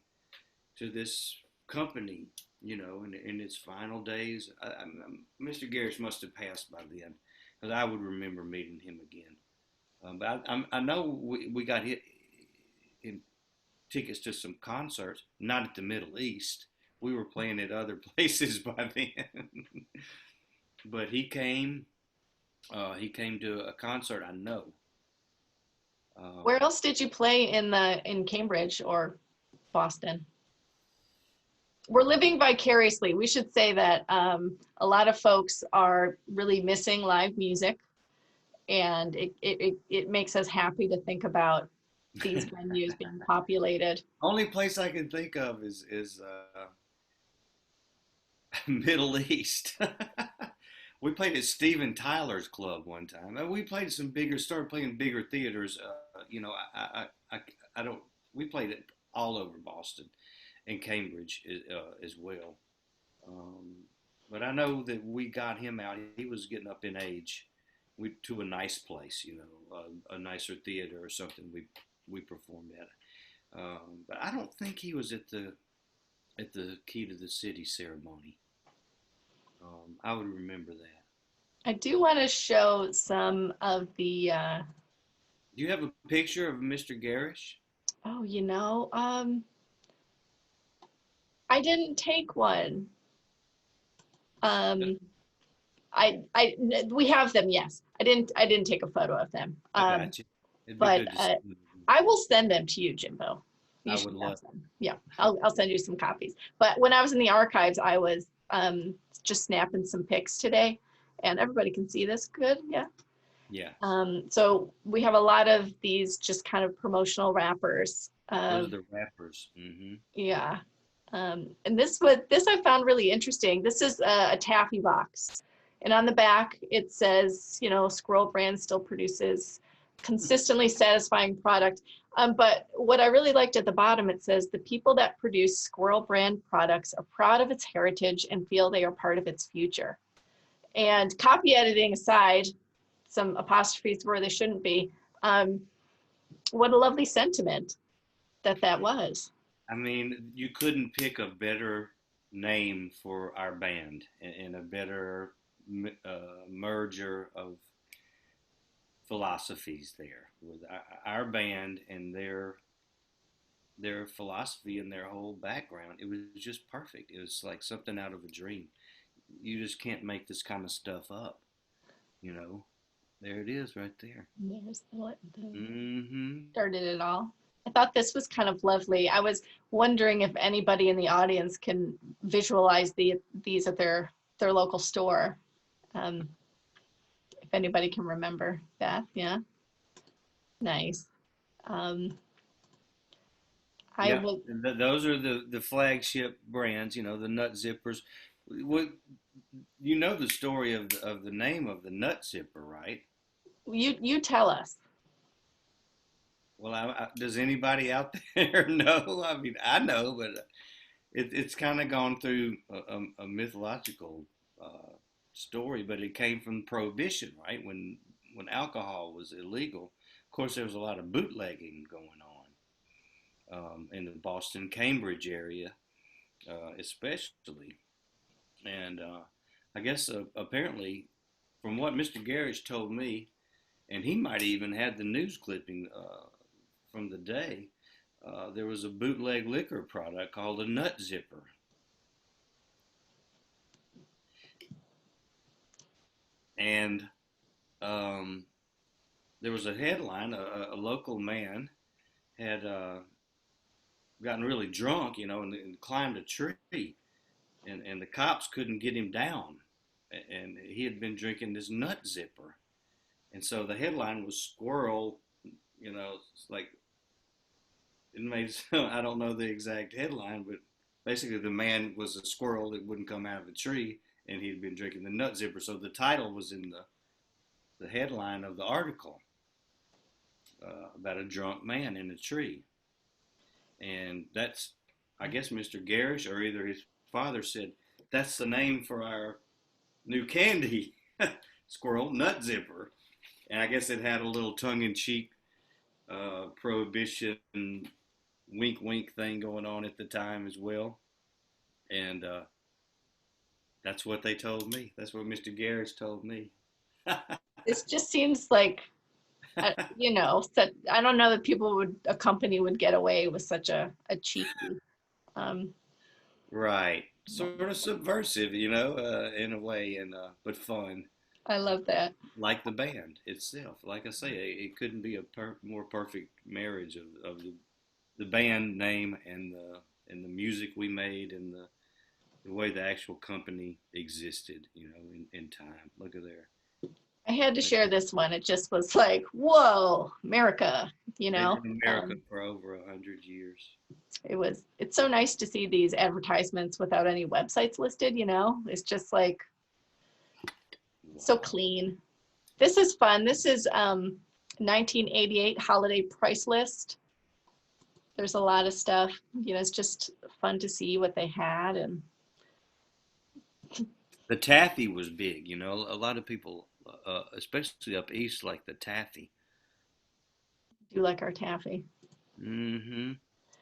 C: to this company, in its final days. Mr. Garrish must have passed by then, because I would remember meeting him again. But I know we got him tickets to some concerts, not at the Middle East. We were playing at other places by then. But he came. He came to a concert, I know.
A: Where else did you play in Cambridge or Boston? We're living vicariously. We should say that a lot of folks are really missing live music, and it makes us happy to think about these venues being populated.
C: Only place I can think of is Middle East. We played at Steven Tyler's club one time, and we played started playing bigger theaters. I don't. We played it all over Boston and Cambridge as well. But I know that we got him out. He was getting up in age. To a nice place, a nicer theater or something. We performed at. But I don't think he was at the Key to the City ceremony. I would remember that.
A: I do want to show some of the.
C: Do you have a picture of Mr. Garrish?
A: Oh, I didn't take one. We have them. Yes, I didn't take a photo of them.
C: I got you.
A: But I will send them to you, Jimbo.
C: I would love
A: them. Yeah, I'll send you some copies. But when I was in the archives, I was just snapping some pics today, and everybody can see this good. Yeah.
C: Yeah.
A: So we have a lot of these just kind of promotional wrappers.
C: Those are the wrappers. Mm-hmm.
A: Yeah. And this I found really interesting. This is a taffy box, and on the back it says, Squirrel brand still produces consistently satisfying product. But what I really liked at the bottom, it says the people that produce Squirrel brand products are proud of its heritage and feel they are part of its future. And copy editing aside, some apostrophes where they shouldn't be. What a lovely sentiment that was.
C: I mean, you couldn't pick a better name for our band and a better merger of philosophies there with our band and their philosophy and their whole background. It was just perfect. It was like something out of a dream. You just can't make this kind of stuff up, There it is right there.
A: There's
C: Mm-hmm.
A: Started it all. I thought this was kind of lovely. I was wondering if anybody in the audience can visualize these at their local store. If anybody can remember that, yeah. Nice.
C: Those are the flagship brands, the Nut Zippers. You know the story of the name of the Nut Zipper, right?
A: You tell us.
C: Well, does anybody out there know? I mean, I know, but it's kind of gone through a mythological story. But it came from Prohibition, right? When alcohol was illegal. Of course, there was a lot of bootlegging going on in the Boston, Cambridge area, especially. And I guess apparently, from what Mr. Garrish told me, and he might even had the news clipping from the day, there was a bootleg liquor product called a Nut Zipper. And there was a headline, a local man had gotten really drunk, and climbed a tree, and the cops couldn't get him down, and he had been drinking this Nut Zipper. And so the headline was Squirrel, it's like, it made, I don't know the exact headline, but basically the man was a squirrel that wouldn't come out of a tree, and he'd been drinking the Nut Zipper. So the title was in the headline of the article about a drunk man in a tree. And that's, I guess Mr. Garrish, or either his father, said, that's the name for our new candy, Squirrel Nut Zipper. And I guess it had a little tongue-in-cheek Prohibition wink wink thing going on at the time as well. And that's what they told me. That's what Mr. Garrish told me.
A: This just seems like, you know, I don't know that a company would get away with such a cheeky. Um,
C: Right. Sort of subversive, you know, in a way, and but fun.
A: I love that.
C: Like the band itself. Like I say, it couldn't be a more perfect marriage of the band name and the music we made and the way the actual company existed, you know, in time. Look at there.
A: I had to share this one. It just was like, whoa, America, you
C: They've
A: know.
C: been in America for over 100 years.
A: It's so nice to see these advertisements without any websites listed, you know. It's just like so clean. This is fun. This is 1988 holiday price list. There's a lot of stuff, you know, it's just fun to see what they had. And
C: The taffy was big, you know. A lot of people, especially up east, like the taffy.
A: do like our taffy.
C: Mm-hmm.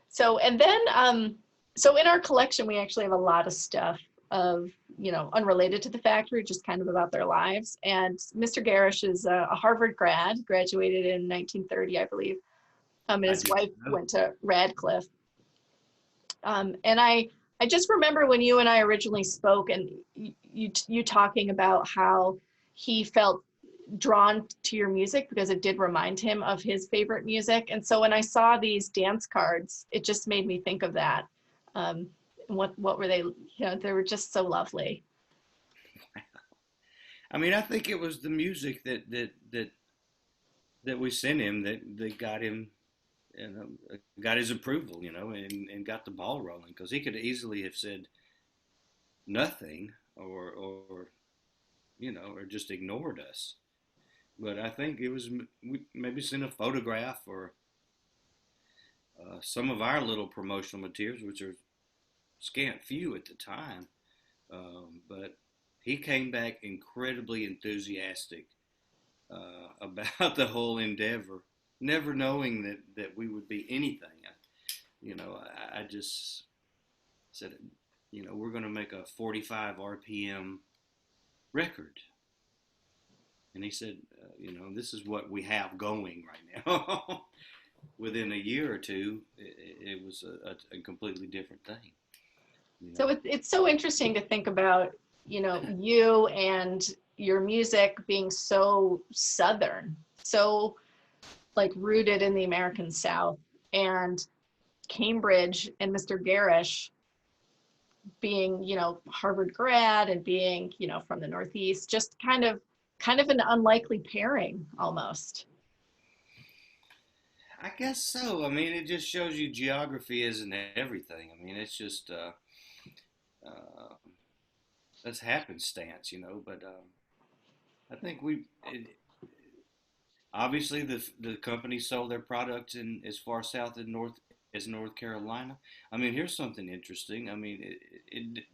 A: So, and then, so in our collection, we actually have a lot of stuff of, you know, unrelated to the factory, just kind of about their lives. And Mr. Garrish is a Harvard grad, graduated in 1930, I believe. And his wife went to Radcliffe. And I just remember when you and I originally spoke, and you talking about how he felt drawn to your music because it did remind him of his favorite music. And so when I saw these dance cards, it just made me think of that. What were they? You know, they were just so lovely.
C: I mean, I think it was the music that we sent him that got him, you know, got his approval, you know, and got the ball rolling, because he could easily have said nothing or you know, or just ignored us. But I think it was, we maybe sent a photograph or some of our little promotional materials, which are scant few at the time. But he came back incredibly enthusiastic about the whole endeavor, never knowing that we would be anything. You know, I just said, you know, we're going to make a 45 RPM record. And he said, you know, this is what we have going right now. Within a year or two, it was a completely different thing. You know?
A: So it's so interesting to think about, you know, you and your music being so Southern, so like rooted in the American South, and Cambridge and Mr. Garrish being, you know, Harvard grad and being, you know, from the Northeast, just kind of an unlikely pairing almost.
C: I guess so. I mean, it just shows you geography isn't everything. I mean, it's just that's happenstance, you know. But I think obviously the company sold their products in as far south as North Carolina. I mean, here's something interesting. I mean,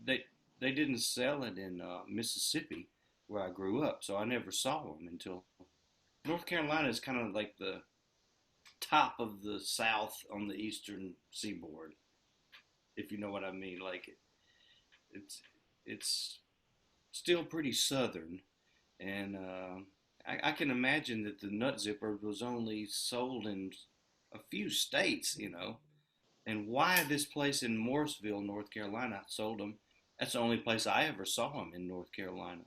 C: they didn't sell it in Mississippi, where I grew up, so I never saw them until North Carolina is kind of like the top of the South on the eastern seaboard, if you know what I mean. Like it's still pretty southern, and I can imagine that the Nut Zipper was only sold in a few states, you know, and why this place in Morrisville, North Carolina, sold them. That's the only place I ever saw them, in North Carolina.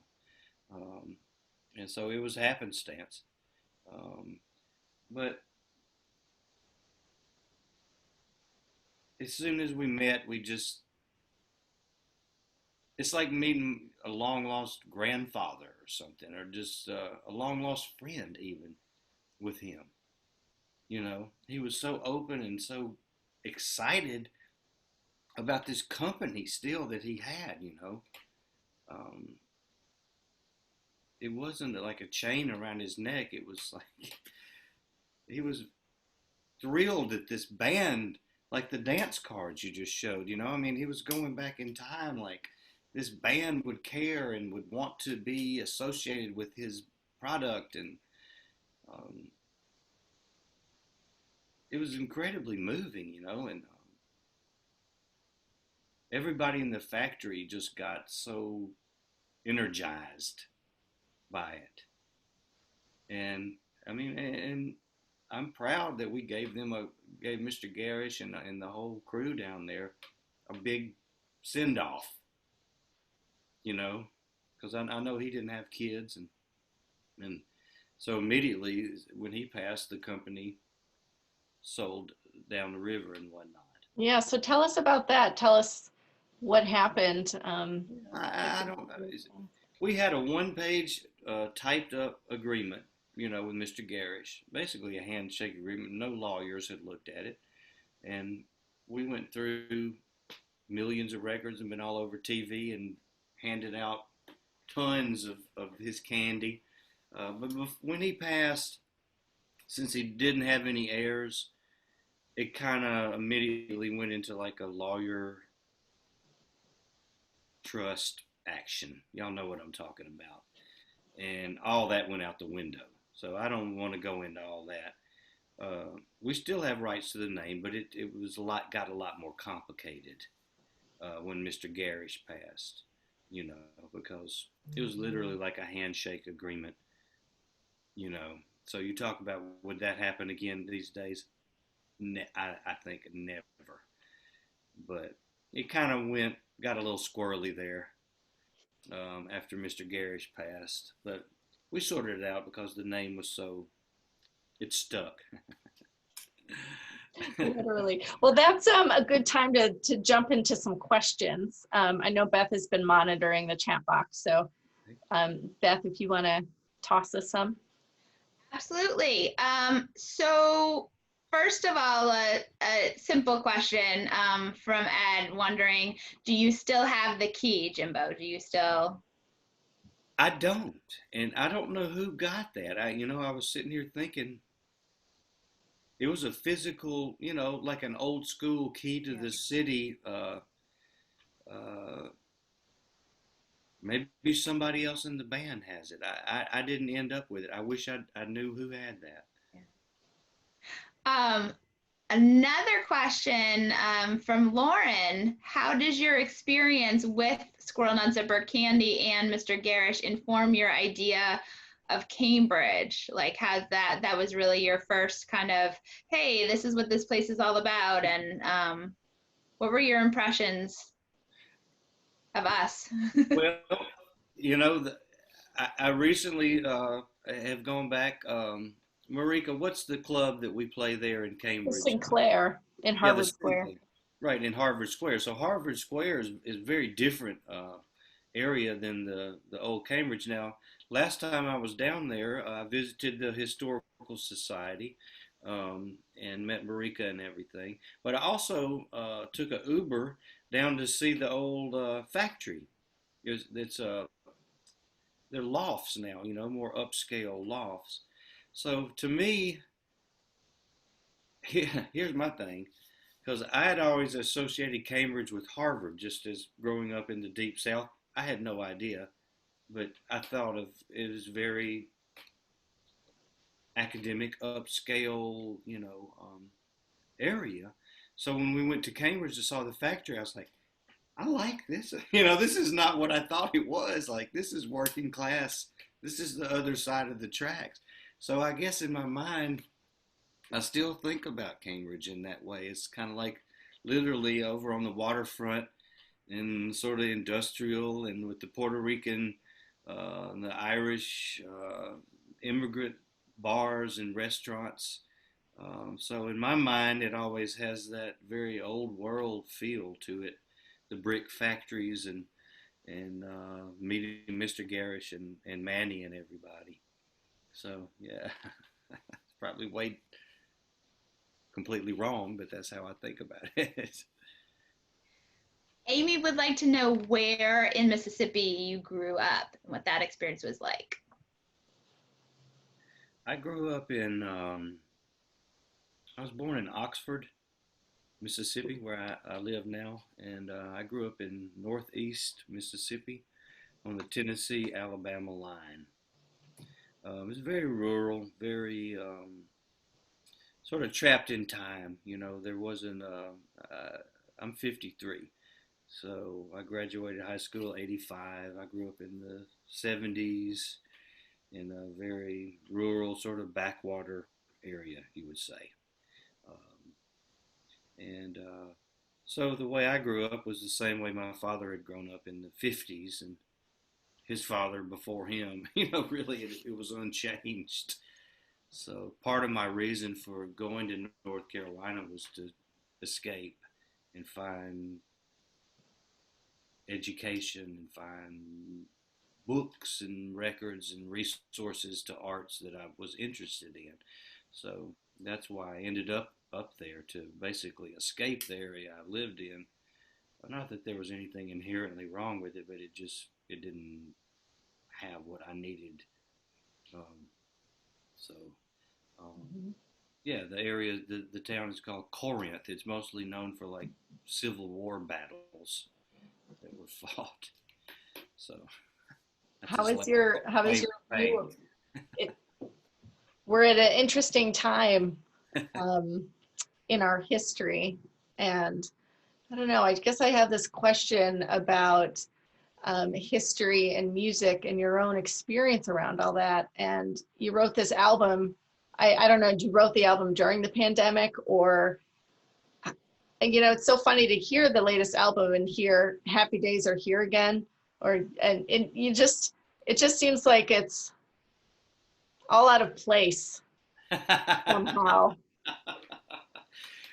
C: And so it was happenstance. But as soon as we met, it's like meeting a long lost grandfather or something, or just a long lost friend, even with him. You know, he was so open and so excited about this company still that he had, you know. It wasn't like a chain around his neck. It was like he was thrilled that this band, like the dance cards you just showed, you know. I mean, he was going back in time, like this band would care and would want to be associated with his product. And it was incredibly moving, and everybody in the factory just got so energized by it. And I mean, and I'm proud that we gave Mr. Garrish and the whole crew down there a big send off, you know, because I know he didn't have kids, and so immediately when he passed, the company sold down the river and whatnot.
A: Yeah, so tell us about that. Tell us what happened.
C: I don't know. We had a one-page typed up agreement, with Mr. Garrish, basically a handshake agreement. No lawyers had looked at it, and we went through millions of records and been all over TV and handed out tons of his candy. But when he passed, since he didn't have any heirs, it kind of immediately went into like a lawyer trust action. Y'all know what I'm talking about. And all that went out the window. So I don't want to go into all that. We still have rights to the name, but it got a lot more complicated when Mr. Garrish passed, because it was literally like a handshake agreement, So you talk about, would that happen again these days? I think never. But it kind of got a little squirrely there after Mr. Garrish passed. But we sorted it out because the name was it stuck.
A: Literally. Well, that's a good time to jump into some questions. I know Beth has been monitoring the chat box. So Beth, if you want to toss us some.
B: Absolutely. So first of all, a simple question from Ed wondering, do you still have the key, Jimbo? Do you still?
C: I don't. And I don't know who got that. I was sitting here thinking it was a physical, like an old school key to the city. Maybe somebody else in the band has it. I didn't end up with it. I wish I knew who had that.
B: Another question from Lauren. How does your experience with Squirrel Nut Zipper candy and Mr. Garrish inform your idea of Cambridge? Like, how's that was really your first kind of, hey, this is what this place is all about, and what were your impressions of us?
C: Well, I recently have gone back. Marika, what's the club that we play there in Cambridge?
A: Sinclair in Harvard Square.
C: Right, in Harvard Square. So Harvard Square is very different area than the old Cambridge. Now, last time I was down there, I visited the Historical Society and met Marika and everything. But I also took an Uber down to see the old factory. They're lofts now, more upscale lofts. So to me, here's my thing, because I had always associated Cambridge with Harvard, just as growing up in the Deep South. I had no idea, but I thought of it as very academic, upscale, area. So when we went to Cambridge and saw the factory, I was like, I like this. This is not what I thought it was. Like, this is working class. This is the other side of the tracks. So I guess in my mind, I still think about Cambridge in that way. It's kind of like literally over on the waterfront and sort of industrial, and with the Puerto Rican, the Irish immigrant bars and restaurants. So in my mind, it always has that very old world feel to it. The brick factories and meeting Mr. Garrish and Manny and everybody. So yeah, probably way completely wrong, but that's how I think about it.
B: Amy would like to know where in Mississippi you grew up and what that experience was like.
C: I grew up I was born in Oxford, Mississippi, where I live now, and I grew up in northeast Mississippi on the Tennessee-Alabama line. It was very rural, very sort of trapped in time. You know, there wasn't. I'm 53, so I graduated high school '85. I grew up in the '70s in a very rural, sort of backwater area, you would say. Um, and So the way I grew up was the same way my father had grown up in the '50s, and his father before him. You know, really, it was unchanged. So part of my reason for going to North Carolina was to escape and find education and find books and records and resources to arts that I was interested in. So that's why I ended up there, to basically escape the area I lived in. Not that there was anything inherently wrong with it, but it didn't have what I needed. Um, so um, yeah, the area, the town is called Corinth. It's mostly known for like Civil War battles that were fought. So
A: how is your view of it? We're at an interesting time in our history, and I don't know, I guess I have this question about history and music and your own experience around all that. And you wrote this album. I don't know, you wrote the album during the pandemic, or, you know, it's so funny to hear the latest album and hear Happy Days Are Here Again, and it just seems like it's all out of place somehow.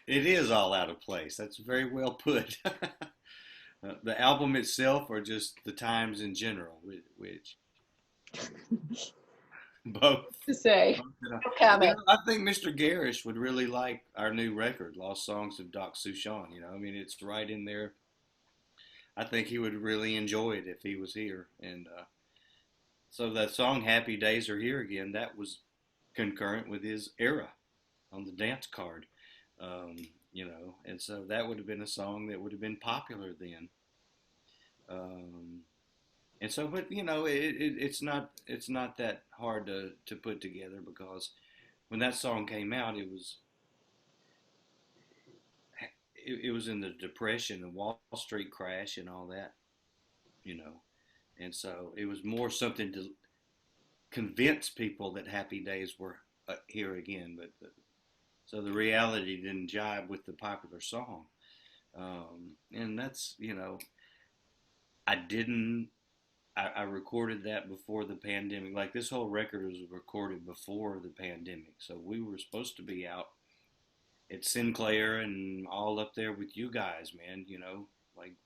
C: It is all out of place. That's very well put. The album itself, or just the times in general, which both.
A: To say, no comment.
C: I think Mr. Garrish would really like our new record, Lost Songs of Doc Souchon. You know, I mean, it's right in there. I think he would really enjoy it if he was here. And so that song, Happy Days Are Here Again, that was concurrent with his era on the dance card. You know, and so that would have been a song that would have been popular then. And so, but you know, it's not that hard to put together, because when that song came out, it was in the Depression, the Wall Street crash, and all that, you know, and so it was more something to convince people that happy days were here again, but so the reality didn't jibe with the popular song, and that's, you know, I didn't. I recorded that before the pandemic. Like, this whole record was recorded before the pandemic, so we were supposed to be out at Sinclair and all up there with you guys, man. You know, like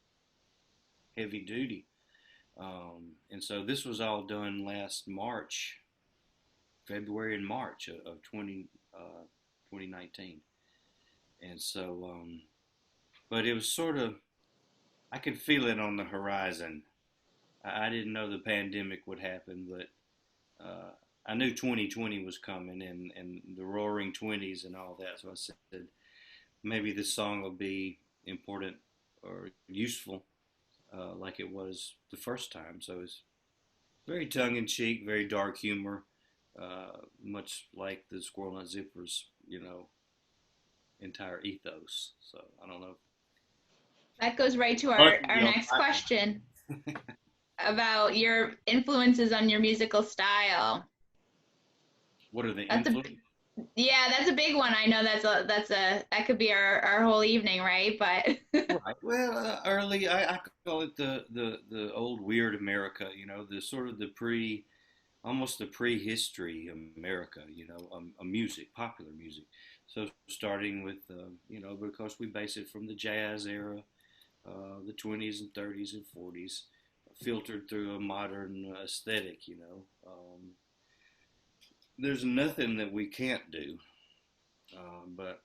C: heavy duty. And so this was all done last March, February and March of 2019. And so, but it was sort of, I could feel it on the horizon. I didn't know the pandemic would happen, but I knew 2020 was coming, and the roaring 20s and all that. So I said, maybe this song will be important or useful, like it was the first time. So it's very tongue-in-cheek, very dark humor, much like the Squirrel Nut Zippers, you know, entire ethos. So I don't know.
B: That goes right to our next question about your influences on your musical style.
C: What are the influences?
B: Yeah, that's a big one. I know that could be our whole evening, right? But
C: right. Well, early, I call it the old weird America. You know, the sort of almost the prehistory America. You know, music, popular music. So starting with, you know, because we base it from the jazz era, the 20s and 30s and 40s, filtered through a modern aesthetic. You know. There's nothing that we can't do, but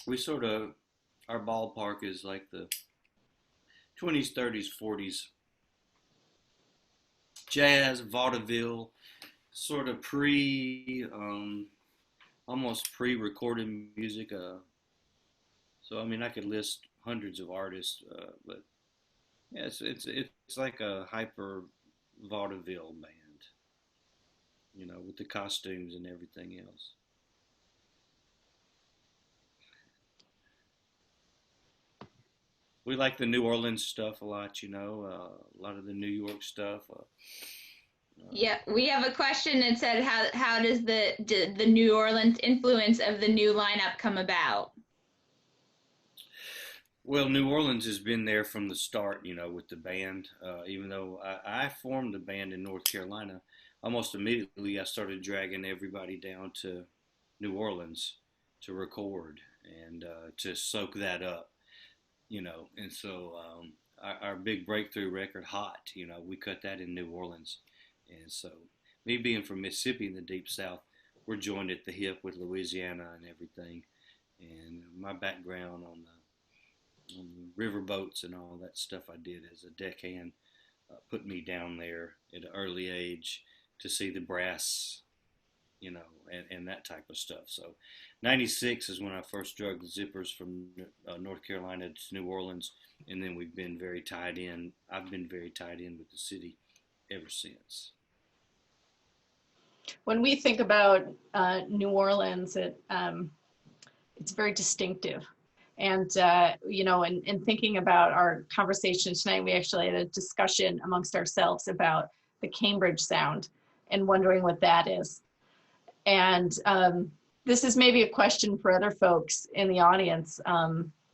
C: we sort of, our ballpark is like the 20s, 30s, 40s, jazz, vaudeville, sort of almost pre-recorded music. So I mean, I could list hundreds of artists, but yeah, it's like a hyper vaudeville band. You know, with the costumes and everything else. we like the New Orleans stuff a lot, a lot of the New York stuff.
B: Yeah, we have a question that said, how does the New Orleans influence of the new lineup come about?
C: Well, New Orleans has been there from the start, with the band. Even though I formed the band in North Carolina, almost immediately I started dragging everybody down to New Orleans to record and to soak that up, And so our big breakthrough record, Hot, we cut that in New Orleans. And so, me being from Mississippi in the Deep South, we're joined at the hip with Louisiana and everything. And my background on the river boats and all that stuff I did as a deckhand put me down there at an early age to see the brass, and that type of stuff. So, '96 is when I first drug the Zippers from North Carolina to New Orleans, and then we've been very tied in. I've been very tied in with the city ever since.
A: When we think about New Orleans, it's very distinctive. And, in thinking about our conversation tonight, we actually had a discussion amongst ourselves about the Cambridge sound and wondering what that is. And this is maybe a question for other folks in the audience.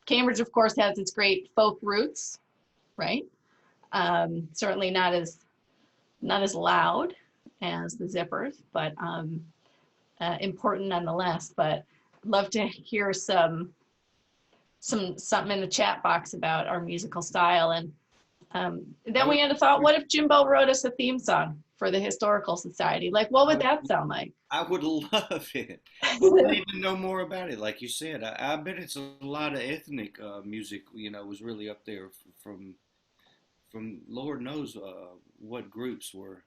A: Cambridge, of course, has its great folk roots, right? Certainly not as loud as the Zippers, but important nonetheless. But love to hear something in the chat box about our musical style. And then we had a thought, what if Jimbo wrote us a theme song for the Historical Society? Like, what would that sound like?
C: I would love it. I need to know more about it. Like you said, I bet it's a lot of ethnic music, was really up there from Lord knows what groups were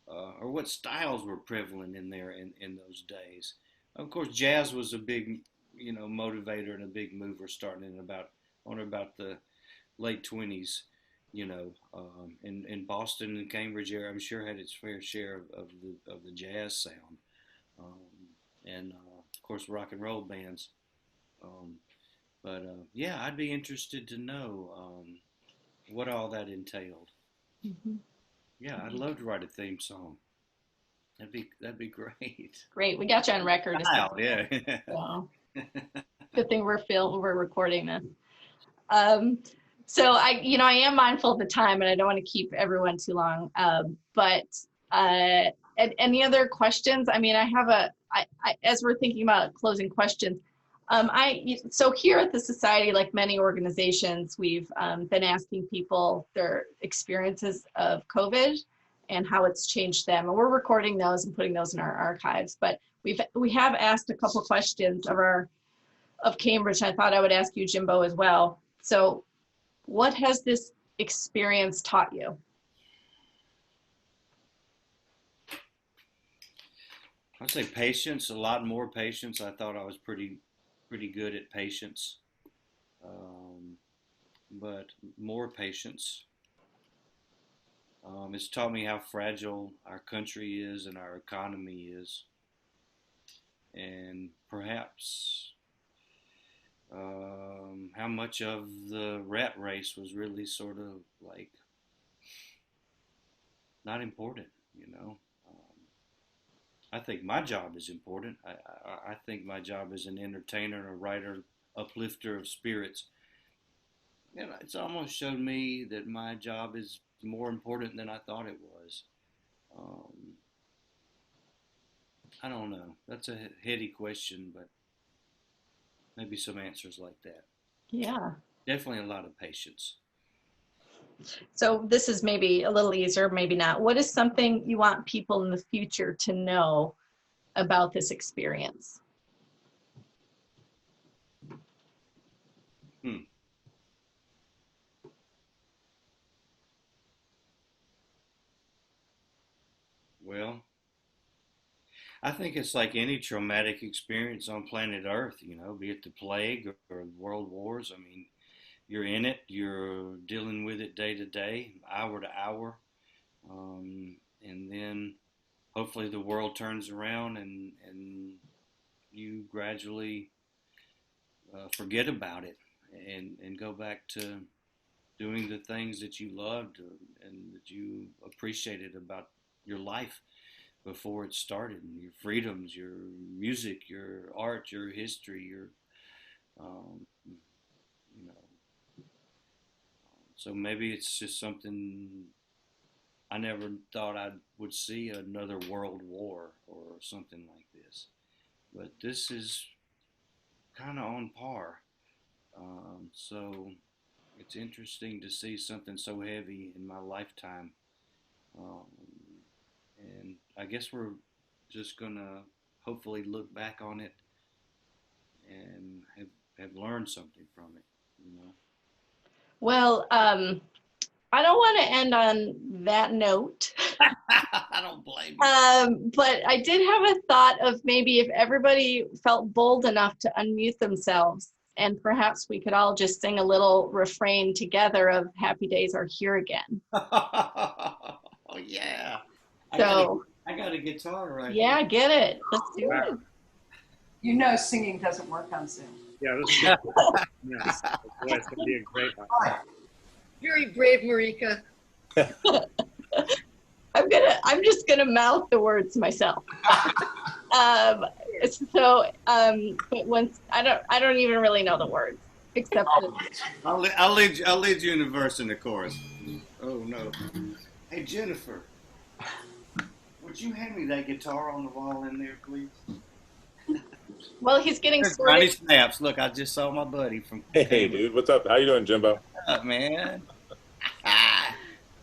C: or what styles were prevalent in there in those days. Of course, jazz was a big, motivator and a big mover starting in about the late 20s, in Boston and Cambridge area. I'm sure had its fair share of the jazz sound, and of course rock and roll bands. But yeah, I'd be interested to know what all that entailed.
A: Mm-hmm.
C: Yeah, I'd love to write a theme song. That'd be great.
A: Great, we got you on record.
C: Wow, yeah.
A: Wow. Good thing we're recording this. So I am mindful of the time, and I don't want to keep everyone too long. But any other questions? I mean, I have as we're thinking about closing questions, so here at the Society, like many organizations, we've been asking people their experiences of COVID and how it's changed them. And we're recording those and putting those in our archives. But we have asked a couple questions of Cambridge, and I thought I would ask you, Jimbo, as well. So what has this experience taught you?
C: I'd say patience, a lot more patience. I thought I was pretty good at patience, but more patience. It's taught me how fragile our country is and our economy is, and perhaps how much of the rat race was really sort of like not important, I think my job is important. I think my job as an entertainer, a writer, uplifter of spirits. It's almost showed me that my job is more important than I thought it was. I don't know. That's a heady question, but maybe some answers like that.
A: Yeah.
C: Definitely a lot of patience.
A: So this is maybe a little easier, maybe not. What is something you want people in the future to know about this experience?
C: Well, I think it's like any traumatic experience on planet Earth, be it the plague or world wars. I mean, you're in it, you're dealing with it day to day, hour to hour, and then hopefully the world turns around and you gradually forget about it and go back to doing the things that you loved and that you appreciated about your life before it started, and your freedoms, your music, your art, your history, your you know. So maybe it's just something I never thought I would see, another world war or something like this. But this is kind of on par. So it's interesting to see something so heavy in my lifetime. Um, and I guess we're just going to hopefully look back on it and have learned something from it, you know.
A: Well, I don't want to end on that note.
C: I don't blame you.
A: But I did have a thought of maybe if everybody felt bold enough to unmute themselves, and perhaps we could all just sing a little refrain together of Happy Days Are Here Again.
C: Oh, yeah.
A: So
C: I got a guitar right
A: yeah,
C: here.
A: get it. Let's do it.
D: You know singing doesn't work on Zoom.
E: Yeah, this is good. Yes. Boy, it's going to be a great one.
D: Very brave, Marika.
A: I'm just gonna mouth the words myself. But once I don't even really know the words except
C: I'll lead you in the verse and the chorus. Oh no. Hey Jennifer, would you hand me that guitar on the wall in there, please?
A: well, he's getting
C: There's Johnny
A: sorted.
C: Snaps. Look, I just saw my buddy from
F: Hey, dude, what's up? How you doing, Jimbo?
C: What's up, man?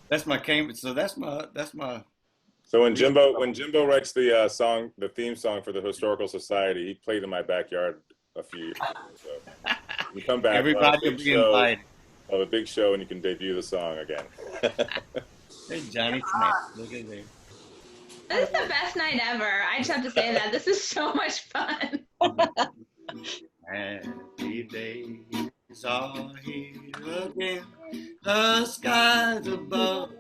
C: That's my Cambridge. So that's my.
F: So when Jimbo writes the theme song for the Historical Society, he played in my backyard a few years ago. So you come back,
C: Everybody will be invited.
F: Have a big show, and you can debut the song again.
C: Hey Johnny Snaps. Look at there.
B: This is the best night ever. I just have to say that. This is so much fun.
C: Happy days are here again. The skies above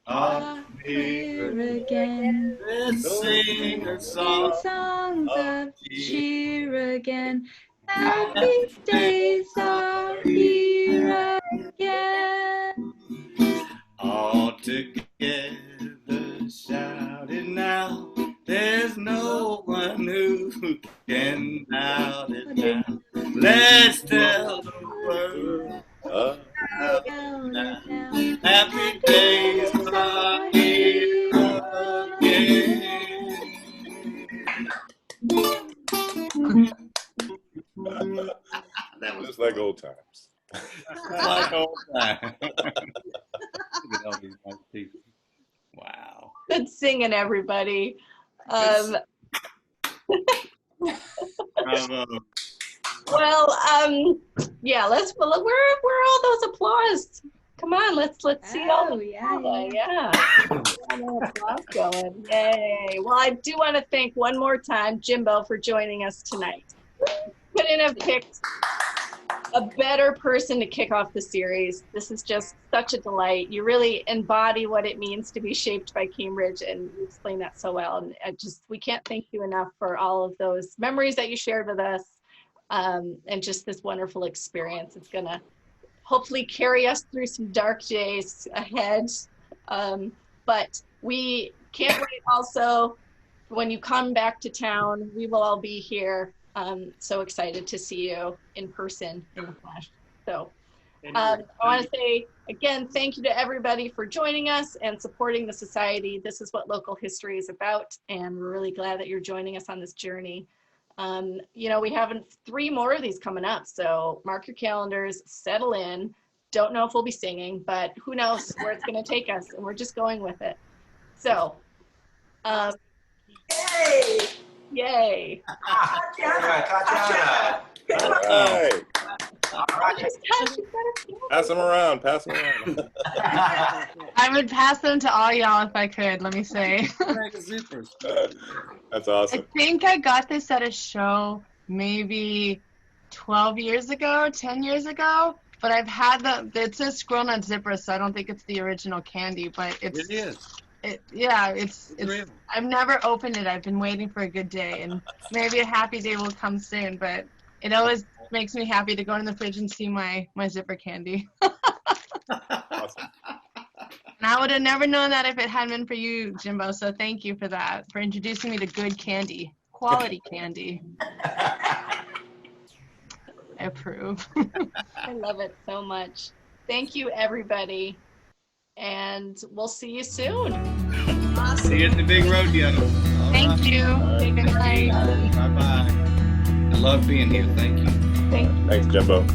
C: are here
B: again.
C: Let's sing a song
B: Songs of cheer again. Happy days are here again.
C: all together shouting now. There's no one who can doubt it now. Let's tell the world. Happy days are here again.
F: That was like old times.
C: Like old time. Look at all these nice people. Wow.
A: Good singing, everybody.
C: Bravo.
A: Well, yeah. Where are all those applause? Come on, let's see all the applause. Yeah. Applause going. Yay. Well, I do want to thank one more time Jimbo for joining us tonight. Couldn't have picked a better person to kick off the series. This is just such a delight. You really embody what it means to be shaped by Cambridge, and you explain that so well. And we can't thank you enough for all of those memories that you shared with us, and just this wonderful experience. It's gonna hopefully carry us through some dark days ahead. But we can't wait also, when you come back to town, we will all be here. So excited to see you in person, in the flesh. So I want to say again, thank you to everybody for joining us and supporting the society. This is what local history is about, and we're really glad that you're joining us on this journey. You know, we have 3 more of these coming up, so mark your calendars, settle in. Don't know if we'll be singing, but who knows where it's going to take us, and we're just going with it. So,
D: Yay!
A: yay.
D: Tatiana.
F: All right. Pass them around.
G: I would pass them to all y'all if I could, let me say.
C: Zippers.
F: That's awesome.
G: I think I got this at a show maybe 12 years ago, 10 years ago, but I've had it says Squirrel Nut Zippers, so I don't think it's the original candy, but
C: It is.
G: It's
C: real.
G: I've never opened it. I've been waiting for a good day, and maybe a happy day will come soon, but It always makes me happy to go in the fridge and see my zipper candy.
F: Awesome.
G: And I would have never known that if it hadn't been for you, Jimbo. So thank you for that, for introducing me to good candy, quality candy. I approve.
A: I love it so much. Thank you, everybody. And we'll see you soon.
C: See you at the big rodeo.
G: Thank you. Good night.
C: Bye bye. I love being here. Thank you.
A: Thank you.
F: Thanks, Jimbo.